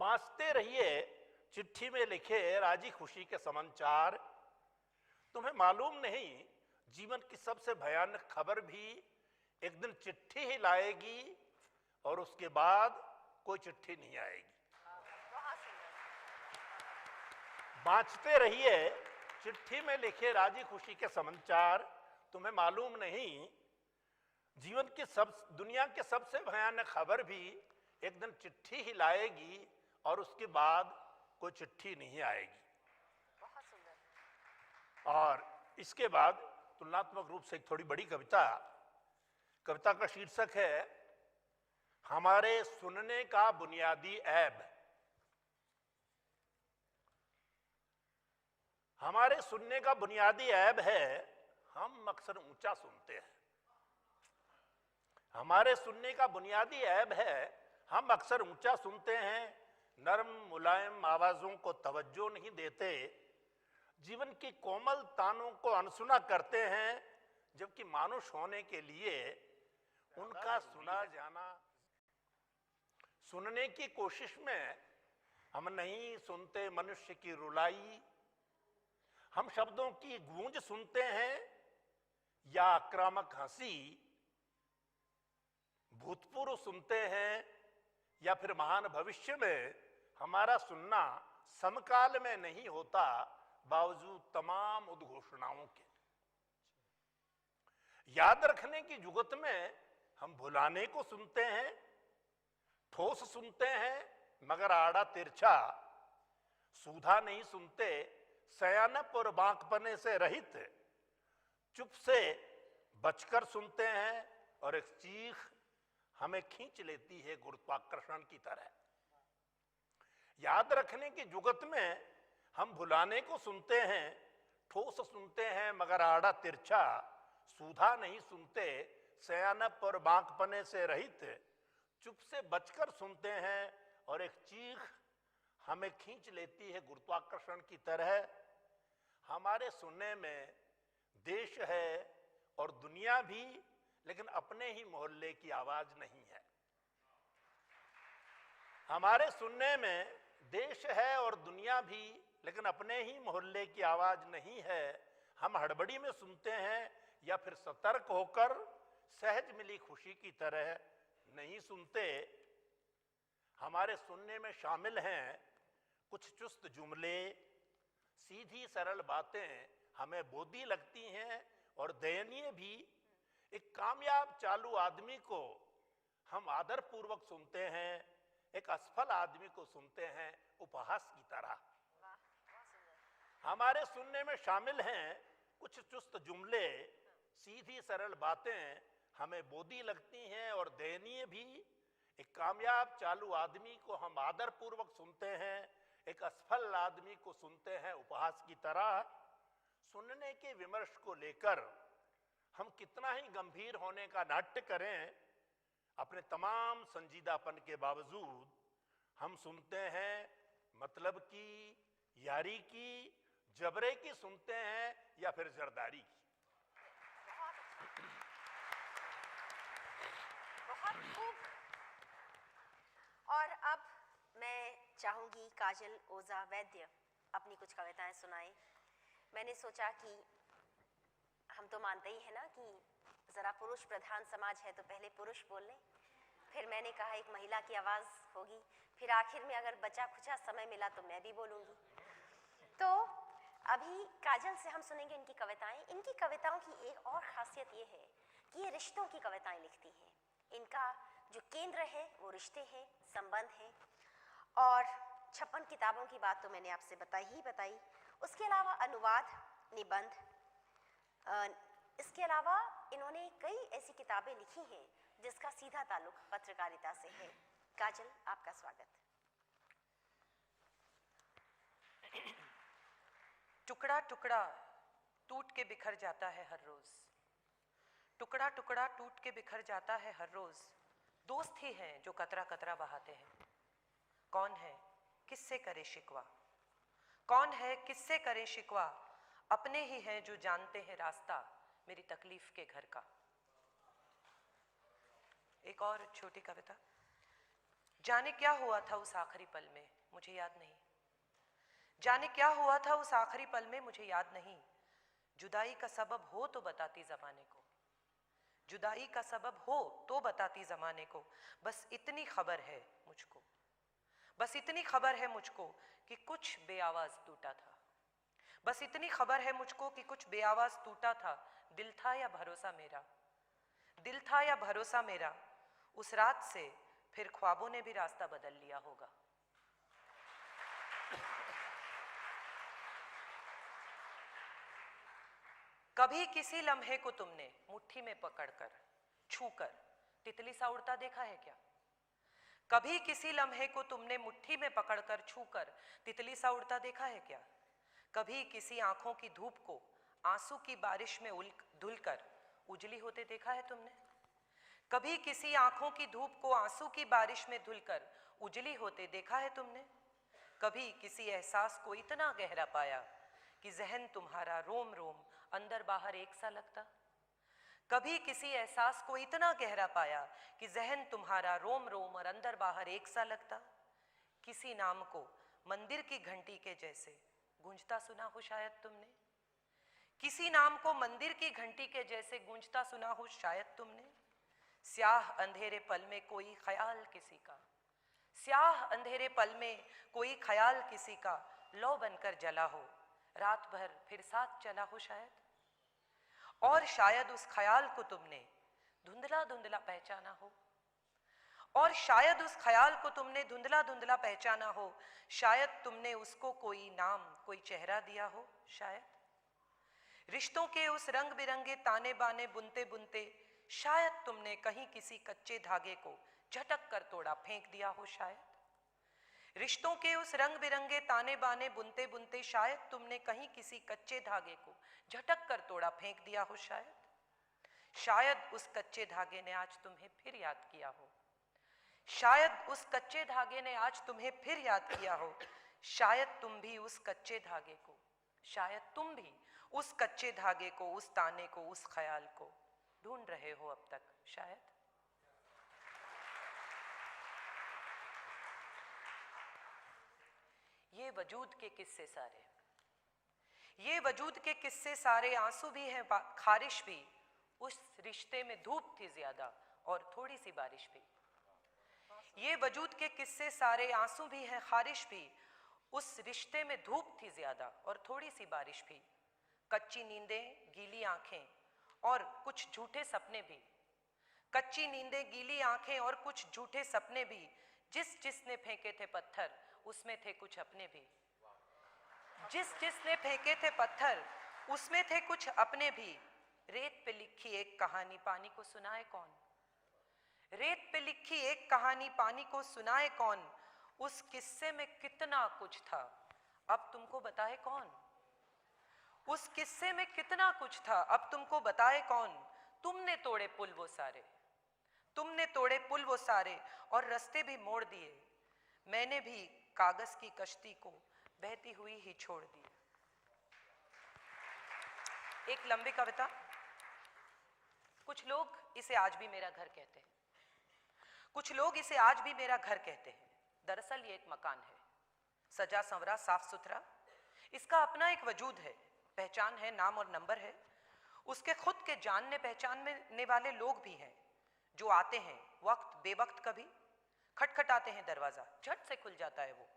बांसते रहिए चिट्ठी में लिखे राजी खुशी के समाचार। तुम्हें मालूम नहीं, जीवन की सबसे भयानक खबर भी एक दिन चिट्ठी ही लाएगी और उसके बाद कोई चिट्ठी नहीं आएगी। बांचते रहिए चिट्ठी में लिखे राजी खुशी के समाचार। तुम्हें मालूम नहीं, जीवन की दुनिया के सबसे भयानक खबर भी एक दिन चिट्ठी ही लाएगी और उसके बाद कोई चिट्ठी नहीं आएगी। बहुत सुंदर। और इसके बाद तुलनात्मक रूप से एक थोड़ी बड़ी कविता। कविता का शीर्षक है हमारे सुनने का बुनियादी ऐब। हमारे सुनने का बुनियादी ऐब है हम अक्सर ऊंचा सुनते हैं। हमारे सुनने का बुनियादी ऐब है हम अक्सर ऊंचा सुनते हैं। नरम मुलायम आवाजों को तवज्जो नहीं देते। जीवन की कोमल तानों को अनसुना करते हैं, जबकि मानुष होने के लिए उनका सुना जाना। सुनने की कोशिश में हम नहीं सुनते मनुष्य की रुलाई। हम शब्दों की गूंज सुनते हैं या आक्रामक हंसी। भूतपूर्व सुनते हैं या फिर महान भविष्य में हमारा सुनना समकाल में नहीं होता, बावजूद तमाम उद्घोषणाओं के। याद रखने की जुगत में हम भुलाने को सुनते हैं, ठोस सुनते हैं मगर आड़ा तिरछा, सूधा नहीं सुनते, सयानप और बांकपने से रहित, चुप से बचकर सुनते हैं और एक चीख हमें खींच लेती है गुरुत्वाकर्षण की तरह। याद रखने की जुगत में हम भुलाने को सुनते हैं, ठोस सुनते हैं मगर आड़ा तिरछा, सूधा नहीं सुनते, सयानप और बांकपने से रहित, चुप से बचकर सुनते हैं और एक चीख हमें खींच लेती है गुरुत्वाकर्षण की तरह। हमारे सुनने में देश है और दुनिया भी, लेकिन अपने ही मोहल्ले की आवाज नहीं है। हमारे सुनने में देश है और दुनिया भी, लेकिन अपने ही मोहल्ले की आवाज नहीं है। हम हड़बड़ी में सुनते हैं या फिर सतर्क होकर सहज मिली खुशी की तरह नहीं सुनते। हमारे सुनने में शामिल हैं कुछ चुस्त जुमले, सीधी सरल बातें हमें बोधी लगती हैं और दयनीय भी। एक कामयाब चालू आदमी को हम आदर पूर्वक सुनते हैं, एक असफल आदमी को सुनते हैं उपहास की तरह। हमारे सुनने में शामिल हैं कुछ चुस्त जुमले, सीधी सरल बातें हमें बोधी लगती हैं और दयनीय भी। एक कामयाब चालू आदमी को हम आदर पूर्वक सुनते हैं, एक असफल आदमी को सुनते हैं उपहास की तरह। सुनने के विमर्श को लेकर हम कितना ही गंभीर होने का नाट्य करें, अपने तमाम संजीदापन के बावजूद हम सुनते हैं मतलब की, यारी की, जबरे की सुनते हैं या फिर जरदारी की। बहुत खूब। और अब मैं चाहूंगी काजल ओझा वैद्य अपनी कुछ कविताएं सुनाएं। मैंने सोचा कि हम तो मानते ही है ना कि जरा पुरुष प्रधान समाज है, तो पहले पुरुष बोल लें। फिर मैंने कहा एक महिला की आवाज होगी, फिर आखिर में अगर बचा खुचा समय मिला तो मैं भी बोलूंगी। तो अभी काजल से हम सुनेंगे इनकी कविताएं। इनकी कविताओं की एक और खासियत ये है कि ये रिश्तों की कविताएं लिखती हैं। इनका जो केंद्र है वो रिश्ते हैं, संबंध हैं। और 56 किताबों की बात तो मैंने आपसे बताई। उसके अलावा अनुवाद, निबंध, इसके अलावा इन्होंने कई ऐसी किताबें लिखी हैं जिसका सीधा ताल्लुक पत्रकारिता से है। काजल, आपका स्वागत। टुकड़ा टुकड़ा टूट के बिखर जाता है हर रोज, टुकड़ा टुकड़ा टूट के बिखर जाता है हर रोज। दोस्त ही हैं जो कतरा कतरा बहाते हैं। कौन है किससे करे शिकवा, कौन है किससे करे शिकवा, अपने ही हैं जो जानते हैं रास्ता मेरी तकलीफ के घर का। एक और छोटी कविता। जाने क्या हुआ था उस आखिरी पल में मुझे याद नहीं, जाने क्या हुआ था उस आखिरी पल में मुझे याद नहीं। जुदाई का सबब हो तो बताती जमाने को, जुदाई का सबब हो तो बताती जमाने को। बस इतनी खबर है मुझको, बस इतनी खबर है मुझको कि कुछ बेआवाज टूटा था। बस इतनी खबर है मुझको कि कुछ बेआवाज टूटा था। दिल था या भरोसा मेरा, दिल था या भरोसा मेरा। उस रात से फिर ख्वाबों ने भी रास्ता बदल लिया होगा। कभी किसी लम्हे को तुमने मुट्ठी में पकड़कर छूकर तितली सा उड़ता देखा है क्या? कभी किसी लम्हे को तुमने मुट्ठी में पकड़कर छूकर तितली सा उड़ता देखा है क्या? कभी किसी आंखों की धूप को आंसू की बारिश में धुलकर उजली होते देखा है तुमने? कभी किसी आंखों की धूप को आंसू की बारिश में धुलकर उजली होते देखा है तुमने? कभी किसी एहसास को इतना गहरा पाया कि जहन तुम्हारा रोम रोम अंदर बाहर एक सा लगता? कभी किसी एहसास को इतना गहरा पाया कि जहन तुम्हारा रोम रोम और अंदर बाहर एक सा लगता? किसी नाम को मंदिर की घंटी के जैसे गूंजता सुना हो शायद तुमने? किसी नाम को मंदिर की घंटी के जैसे गूंजता सुना हो शायद तुमने? स्याह अंधेरे पल में कोई ख्याल किसी का, स्याह अंधेरे पल में कोई ख्याल किसी का, लौ बनकर जला हो, रात भर फिर साथ चला हो शायद। और शायद उस ख्याल को तुमने धुंधला धुंधला पहचाना हो, और शायद उस ख्याल को तुमने धुंधला धुंधला पहचाना हो, शायद तुमने उसको कोई नाम कोई चेहरा दिया हो शायद। रिश्तों के उस रंग बिरंगे ताने बाने बुनते बुनते शायद तुमने कहीं किसी कच्चे धागे को झटक कर तोड़ा फेंक दिया हो शायद। रिश्तों के उस रंग बिरंगे ताने बाने बुनते बुनते शायद तुमने कहीं किसी कच्चे धागे को झटक कर तोड़ा फेंक दिया हो शायद। शायद उस कच्चे धागे ने आज तुम्हें फिर याद किया हो, शायद उस कच्चे धागे ने आज तुम्हें फिर याद किया हो, शायद तुम भी उस कच्चे धागे को, शायद तुम भी उस कच्चे धागे को, उस ताने को, उस ख्याल को ढूंढ रहे हो अब तक शायद। ये वजूद के किस्से सारे, ये वजूद के किस्से सारे, आंसू भी हैं खारिश भी, उस रिश्ते में धूप थी ज्यादा और थोड़ी सी बारिश भी। ये वजूद के किस्से सारे, आंसू भी हैं खारिश भी, उस रिश्ते में धूप थी ज्यादा और थोड़ी सी बारिश भी। कच्ची नींदें, गीली आंखें और कुछ झूठे सपने भी, कच्ची नींदें, गीली आंखें और कुछ झूठे सपने भी, जिस जिसने फेंके थे पत्थर उसमें थे कुछ अपने भी, जिस जिसने फेंके थे पत्थर उसमें थे कुछ अपने भी। रेत पे लिखी एक कहानी पानी को सुनाए कौन, रेत पे लिखी एक कहानी पानी को सुनाए कौन, उस किस्से में कितना कुछ था अब तुमको बताए कौन, उस किस्से में कितना कुछ था अब तुमको बताए कौन। तुमने तोड़े पुल वो सारे, तुमने तोड़े पुल वो सारे और रास्ते भी मोड़ दिए, मैंने भी कागज की कश्ती को बहती हुई ही छोड़ दी। एक लंबी कविता। कुछ लोग इसे आज भी मेरा घर कहते हैं, कुछ लोग इसे आज भी मेरा घर कहते हैं। दरअसल ये एक मकान है, सजा संवरा साफ सुथरा, इसका अपना एक वजूद है, पहचान है, नाम और नंबर है। उसके खुद के जानने पहचानने वाले लोग भी हैं जो आते हैं वक्त बेवक्त, कभी खटखटाते हैं दरवाजा, झट से खुल जाता है वो।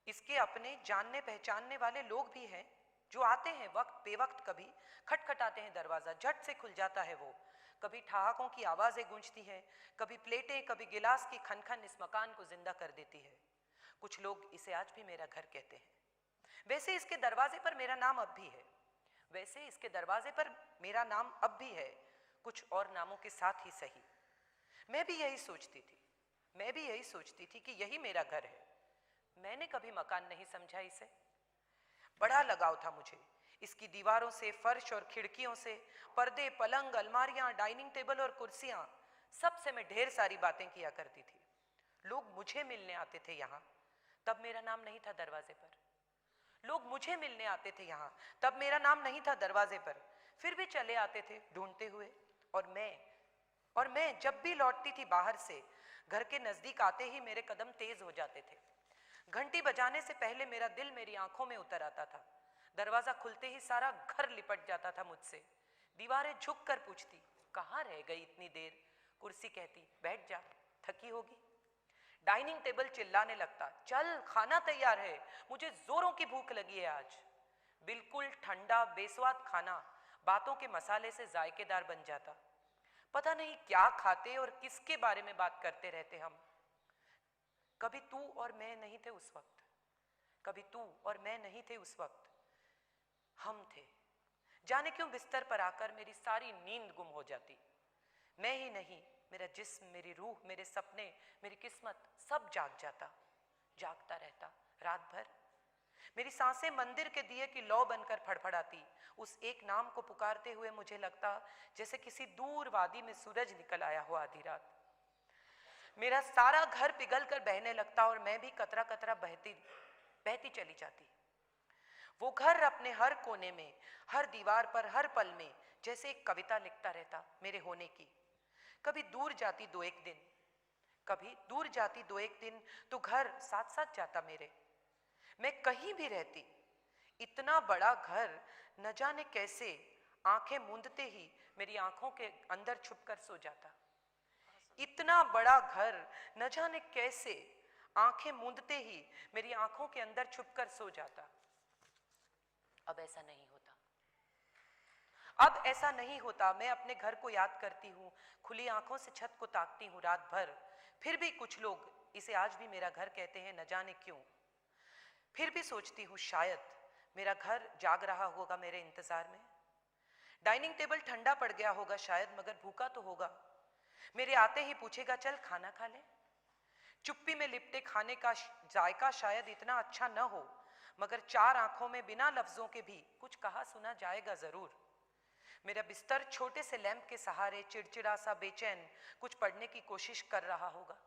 इसके अपने जानने पहचानने वाले लोग भी हैं जो आते हैं वक्त बेवक्त, कभी खटखटाते हैं दरवाजा, झट से खुल जाता है वो। कभी ठहाकों की आवाजें गूंजती हैं, कभी प्लेटें, कभी गिलास की खनखन इस मकान को जिंदा कर देती है। कुछ लोग इसे आज भी मेरा घर कहते हैं। वैसे इसके दरवाजे पर मेरा नाम अब भी है, वैसे इसके दरवाजे पर मेरा नाम अब भी है, कुछ और नामों के साथ ही सही। मैं भी यही सोचती थी, मैं भी यही सोचती थी कि यही मेरा घर है। मैंने कभी मकान नहीं समझा इसे। बड़ा लगाव था मुझे इसकी दीवारों से, फर्श और खिड़कियों से, पर्दे, पलंग, अलमारियां, डाइनिंग टेबल और कुर्सियां, सबसे मैं ढेर सारी बातें किया करती थी। लोग मुझे मिलने आते थे यहाँ, तब मेरा नाम नहीं था दरवाजे पर। लोग मुझे मिलने आते थे यहाँ, तब मेरा नाम नहीं था दरवाजे पर, फिर भी चले आते थे ढूंढते हुए। और मैं जब भी लौटती थी बाहर से, घर के नजदीक आते ही मेरे कदम तेज हो जाते थे। घंटी बजाने से पहले मेरा दिल मेरी आंखों में उतर आता था। दरवाजा खुलते ही सारा घर लिपट जाता था मुझसे। दीवारें झुक कर पूछती, कहाँ रह गई इतनी देर? कुर्सी कहती, बैठ जा, थकी होगी। डाइनिंग टेबल चिल्लाने लगता, चल खाना तैयार है, मुझे जोरों की भूख लगी है आज। बिल्कुल ठंडा बेस्वाद खाना बातों के मसाले से जायकेदार बन जाता। पता नहीं क्या खाते और किसके बारे में बात करते रहते हम। कभी तू और मैं नहीं थे उस वक्त, कभी तू और मैं नहीं थे उस वक्त, हम थे। जाने क्यों बिस्तर पर आकर मेरी सारी नींद गुम हो जाती। मैं ही नहीं, मेरा जिस्म, मेरी रूह, मेरे सपने, मेरी किस्मत, सब जाग जाता, जागता रहता रात भर। मेरी सांसें मंदिर के दिए की लौ बनकर फड़फड़ाती। उस एक नाम को पुकारते हुए मुझे लगता जैसे किसी दूर वादी में सूरज निकल आया हो आधी रात। मेरा सारा घर पिघल कर बहने लगता और मैं भी कतरा कतरा बहती चली जाती। वो घर अपने हर कोने में, हर दीवार पर, हर पल में जैसे एक कविता लिखता रहता मेरे होने की। कभी दूर जाती 2-1 दिन, कभी दूर जाती 2-1 दिन तो घर साथ साथ जाता मेरे। मैं कहीं भी रहती, इतना बड़ा घर न जाने कैसे आंखें मूंदते ही मेरी आंखों के अंदर छुपकर सो जाता। इतना बड़ा घर न जाने कैसे आंखें मूंदते ही मेरी आंखों के अंदर छुपकर सो जाता। अब ऐसा नहीं होता, अब ऐसा नहीं होता। मैं अपने घर को याद करती हूँ, खुली आंखों से छत को ताकती हूँ रात भर। फिर भी कुछ लोग इसे आज भी मेरा घर कहते हैं, न जाने क्यों। फिर भी सोचती हूँ शायद मेरा घर जाग रहा होगा मेरे इंतजार में। डाइनिंग टेबल ठंडा पड़ गया होगा शायद, मगर भूखा तो होगा। मेरे आते ही पूछेगा चल खाना खा ले। चुप्पी में लिपटे खाने का जायका शायद इतना अच्छा न हो, मगर चार आंखों में बिना लफ्जों के भी कुछ कहा सुना जाएगा जरूर। मेरा बिस्तर छोटे से लैंप के सहारे चिड़चिड़ा सा बेचैन कुछ पढ़ने की कोशिश कर रहा होगा।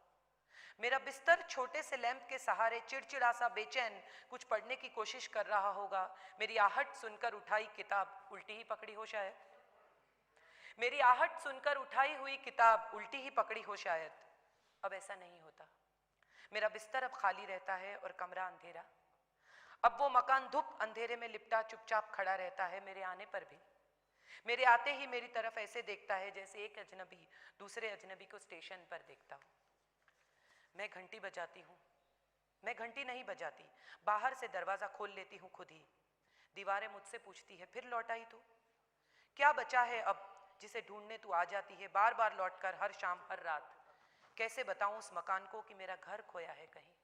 मेरा बिस्तर छोटे से लैंप के सहारे चिड़चिड़ा सा बेचैन कुछ पढ़ने की कोशिश कर रहा होगा। मेरी आहट सुनकर उठाई किताब उल्टी ही पकड़ी हो शायद। मेरी आहट सुनकर उठाई हुई किताब उल्टी ही पकड़ी हो शायद। अब ऐसा नहीं होता। मेरा बिस्तर अब खाली रहता है और कमरा अंधेरा। अब वो मकान धूप अंधेरे में लिपटा चुपचाप खड़ा रहता है मेरे आने पर भी। मेरे आते ही मेरी तरफ ऐसे देखता है जैसे एक अजनबी दूसरे अजनबी को स्टेशन पर देखता हो। मैं घंटी बजाती हूँ, मैं घंटी नहीं बजाती, बाहर से दरवाजा खोल लेती हूँ खुद ही। दीवारें मुझसे पूछती है फिर लौट आई तू? क्या बचा है अब जिसे ढूंढने तू आ जाती है बार बार लौटकर, हर शाम हर रात? कैसे बताऊं उस मकान को कि मेरा घर खोया है कहीं?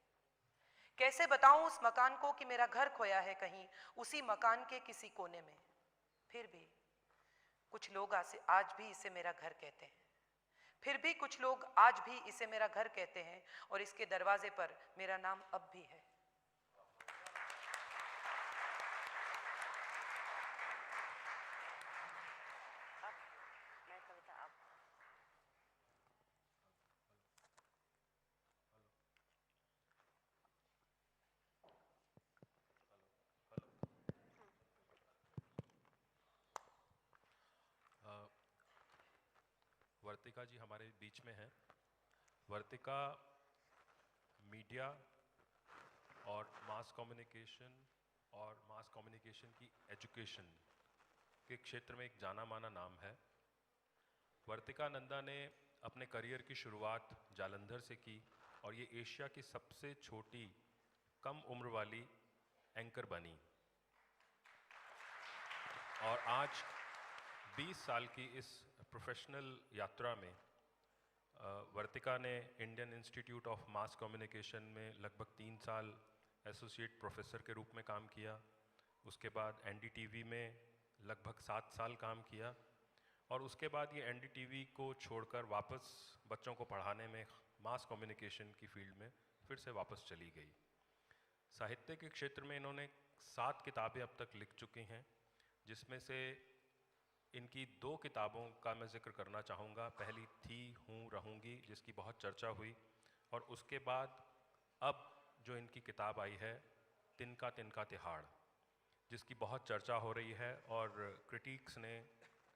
कैसे बताऊं उस मकान को कि मेरा घर खोया है कहीं, उसी मकान के किसी कोने में? फिर भी कुछ लोग आज भी इसे मेरा घर कहते हैं। फिर भी कुछ लोग आज भी इसे मेरा घर कहते हैं और इसके दरवाजे पर मेरा नाम अब भी है। मैं कविता अब वर्तिका जी हमारे बीच में हैं। वर्तिका मीडिया और मास कम्युनिकेशन की एजुकेशन के क्षेत्र में एक जाना माना नाम है। वर्तिका नंदा ने अपने करियर की शुरुआत जालंधर से की और ये एशिया की सबसे छोटी कम उम्र वाली एंकर बनी और आज 20 साल की इस प्रोफेशनल यात्रा में वर्तिका ने Indian institute of mass communication में लगभग 3 साल एसोसिएट प्रोफेसर के रूप में काम किया। उसके बाद एनडीटीवी में लगभग 7 साल काम किया और उसके बाद ये एनडीटीवी को छोड़कर वापस बच्चों को पढ़ाने में मास कम्युनिकेशन की फील्ड में फिर से वापस चली गई। साहित्य के क्षेत्र में इन्होंने 7 किताबें अब तक लिख चुकी हैं, जिसमें से इनकी 2 किताबों का मैं जिक्र करना चाहूँगा। पहली थी हूँ रहूँगी, जिसकी बहुत चर्चा हुई, और उसके बाद अब जो इनकी किताब आई है तिनका तिनका तिहाड़, जिसकी बहुत चर्चा हो रही है और क्रिटिक्स ने,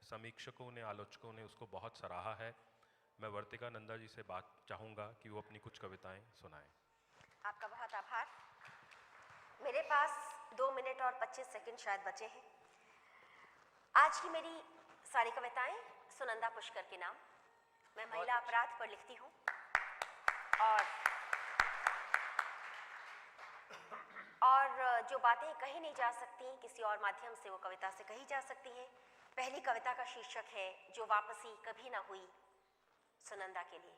समीक्षकों ने, आलोचकों ने उसको बहुत सराहा है। मैं वर्तिका नंदा जी से बात चाहूँगा कि वो अपनी कुछ कविताएं सुनाएं। आपका बहुत आभार। मेरे पास 2 मिनट और 25 सेकंड शायद बचे हैं। आज की मेरी सारी कविताएं सुनंदा पुष्कर के नाम। मैं महिला अपराध पर लिखती हूँ और जो बातें कही नहीं जा सकती किसी और माध्यम से वो कविता से कही जा सकती हैं। पहली कविता का शीर्षक है जो वापसी कभी ना हुई, सुनंदा के लिए।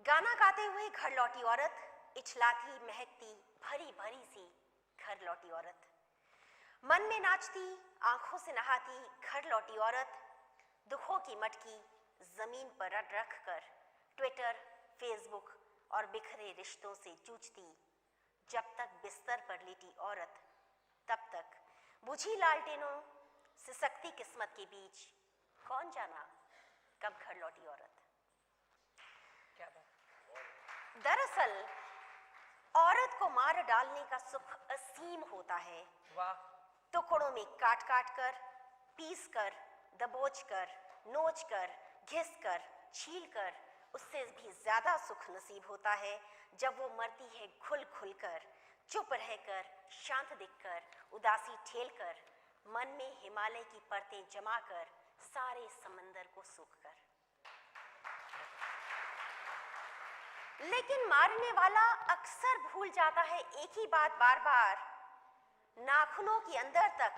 गाना गाते हुए घर लौटी औरत, इछलाती महकती भरी भरी सी घर लौटी औरत। मन में नाचती आंखों से नहाती घर लौटी औरत। दुखों की मटकी जमीन पर रख कर ट्विटर, फेसबुक और बिखरे रिश्तों से जूझती। जब तक बिस्तर पर लेटी औरत, तब तक बुझी लालटेनों सिसकती किस्मत के बीच, कौन जाना कब घर लौटी औरत। क्या बात। दरअसल औरत को मार डालने का सुख असीम होता है। वाह। टुकड़ों में काट काट कर, पीस कर, दबोच कर, नोच कर, घिस कर, छील कर, उससे भी ज्यादा सुख नसीब होता है जब वो मरती है घुल घुल कर, चुप रहकर, शांत दिखकर, उदासी ठेल कर, मन में हिमालय की परतें जमा कर, सारे समंदर को सूखकर। लेकिन मारने वाला अक्सर भूल जाता है एक ही बात बार बार, नाखूनों के अंदर तक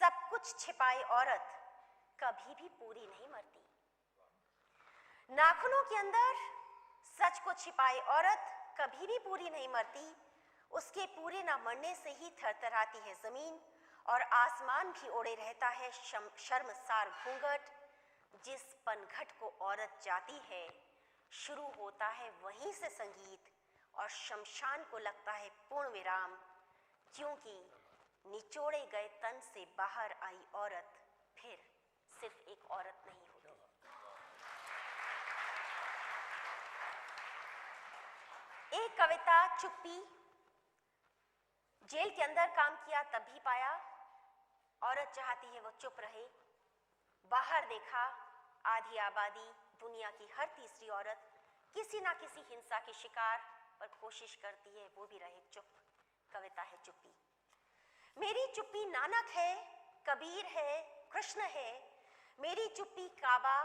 सब कुछ छिपाए औरत कभी भी पूरी नहीं मरती। नाखूनों के अंदर सच को छिपाए औरत कभी भी पूरी नहीं मरती। उसके पूरे ना मरने से ही थरथराती है जमीन और आसमान भी ओढ़े रहता है शर्मसार घूंघट। जिस पनघट को औरत जाती है, शुरू होता है वहीं से संगीत और शमशान को लगता है पूर्ण विराम, क्योंकि निचोड़े गए तन से बाहर आई औरत फिर सिर्फ एक औरत नहीं होती। एक कविता चुप्पी। जेल के अंदर काम किया तब भी पाया, औरत चाहती है वो चुप रहे। बाहर देखा, आधी आबादी दुनिया की हर तीसरी औरत किसी ना किसी हिंसा की शिकार, पर कोशिश करती है वो भी रहे चुप। कविता है चुप्पी। मेरी चुप्पी नानक है, कबीर है, कृष्ण है। मेरी चुप्पी काबा,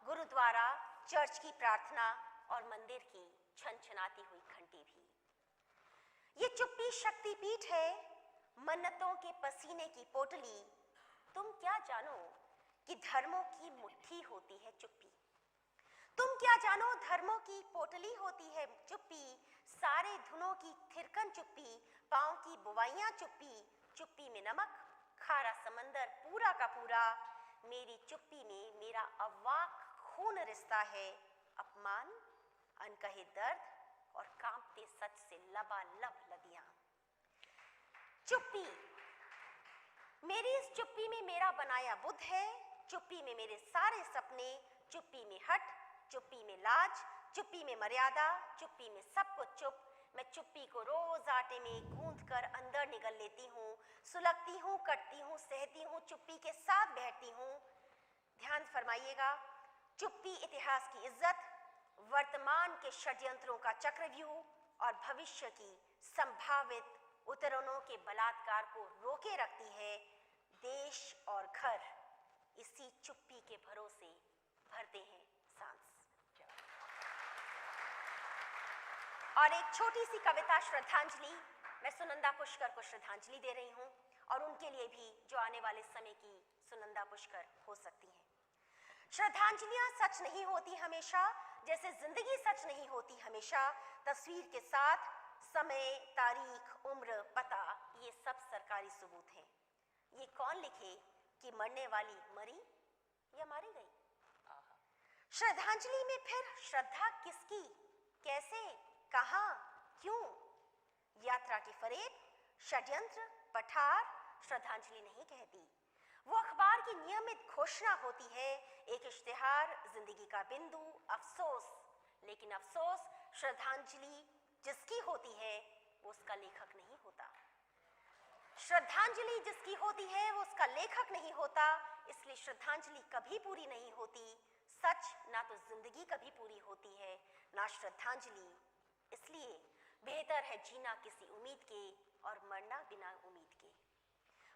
गुरुद्वारा, चर्च की प्रार्थना और मंदिर की छनछनाती हुई घंटी भी। ये चुप्पी शक्तिपीठ है, मन्नतों के पसीने की पोटली। तुम क्या जानो कि धर्मों की मुट्ठी होती है चुप्पी। तुम क्या जानो धर्मों की पोटली होती है चुप्पी। सारे धुनों की थिरकन चुप्पी, पाँव की बुवाइयां चुप्पी। चुप्पी में नमक, खारा समंदर पूरा का पूरा। मेरी चुप्पी में मेरा अवाक खून रिश्ता है। अपमान, अनकहे दर्द और कांपते सच से लबालब लदियां। चुप्पी, मेरी इस चुप्पी में मेरा बनाया बुद्ध है। चुप्पी में मेरे सारे सपने। चुप्पी में हट, चुप्पी में लाज, चुप्पी में मर्यादा, चुप्पी में सब कुछ चुप। मैं चुप्पी को रोज आटे में गूंथ कर अंदर निगल लेती हूँ। सुलगती हूँ, कटती हूँ, सहती हूँ, चुप्पी के साथ बैठती हूँ। ध्यान फरमाइएगा, चुप्पी इतिहास की इज्जत, वर्तमान के षड्यंत्रों का चक्रव्यूह और भविष्य की संभावित उतरनों के बलात्कार को रोके रखती है। देश और घर इसी चुप्पी के भरोसे भरते हैं सांस। और एक छोटी सी कविता श्रद्धांजलि। मैं सुनंदा पुष्कर को श्रद्धांजलि दे रही हूँ और उनके लिए भी जो आने वाले समय की सुनंदा पुष्कर हो सकती हैं। श्रद्धांजलियां सच नहीं होती हमेशा, जैसे जिंदगी सच नहीं होती हमेशा। तस्वीर के साथ समय, तारीख, उम्र, पता, ये सब सरकारी सबूत हैं। ये कौन लिखे कि मरने वाली मरी या मारी गई? श्रद्धांजलि में फिर श्रद्धा किसकी, कैसे, कहां, क्यों? यात्रा की फरेब, षड्यंत्र, पठार श्रद्धांजलि नहीं कहती। वो अखबार की नियमित घोषणा होती है, एक इश्तिहार, जिंदगी का बिंदु, अफसोस। लेकिन अफसोस श्रद्धांजलि जिसकी होती है वो उसका लेखक नहीं होता। श्रद्धांजलि जिसकी होती है वो उसका लेखक नहीं होता। इसलिए श्रद्धांजलि कभी पूरी नहीं होती। सच ना तो जिंदगी कभी पूरी होती है, ना श्रद्धांजलि। इसलिए बेहतर है जीना किसी उम्मीद के और मरना बिना उम्मीद के।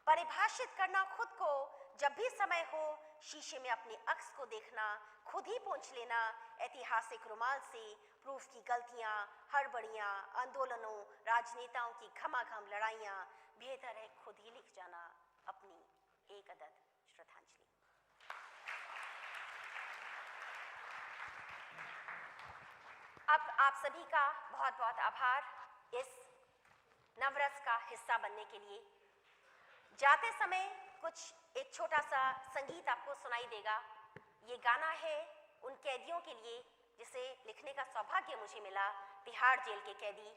परिभाषित करना खुद को जब भी समय हो, शीशे में अपने अक्स को देखना, खुद ही पोंछ लेना ऐतिहासिक रुमाल से। प्रूफ की गलतियां, हड़बड़ियां, आंदोलनों, राजनेताओं की घमाघम लड़ाइयां, बेहतर है खुद ही लिख जाना अपनी एक अदद श्रद्धांजलि। अब आप सभी का बहुत बहुत आभार इस नवरस का हिस्सा बनने के लिए। जाते समय कुछ एक छोटा सा संगीत आपको सुनाई देगा। ये गाना है उन कैदियों के लिए जिसे लिखने का सौभाग्य मुझे मिला, तिहाड़ जेल के कैदी।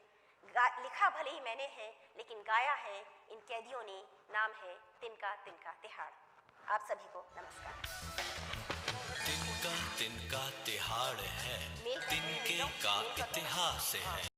लिखा भले ही मैंने है लेकिन गाया है इन कैदियों ने। नाम है तिनका तिनका तिहाड़। आप सभी को नमस्कार। तिनका तिनका तिहाड़ है, तिनके का इतिहास है।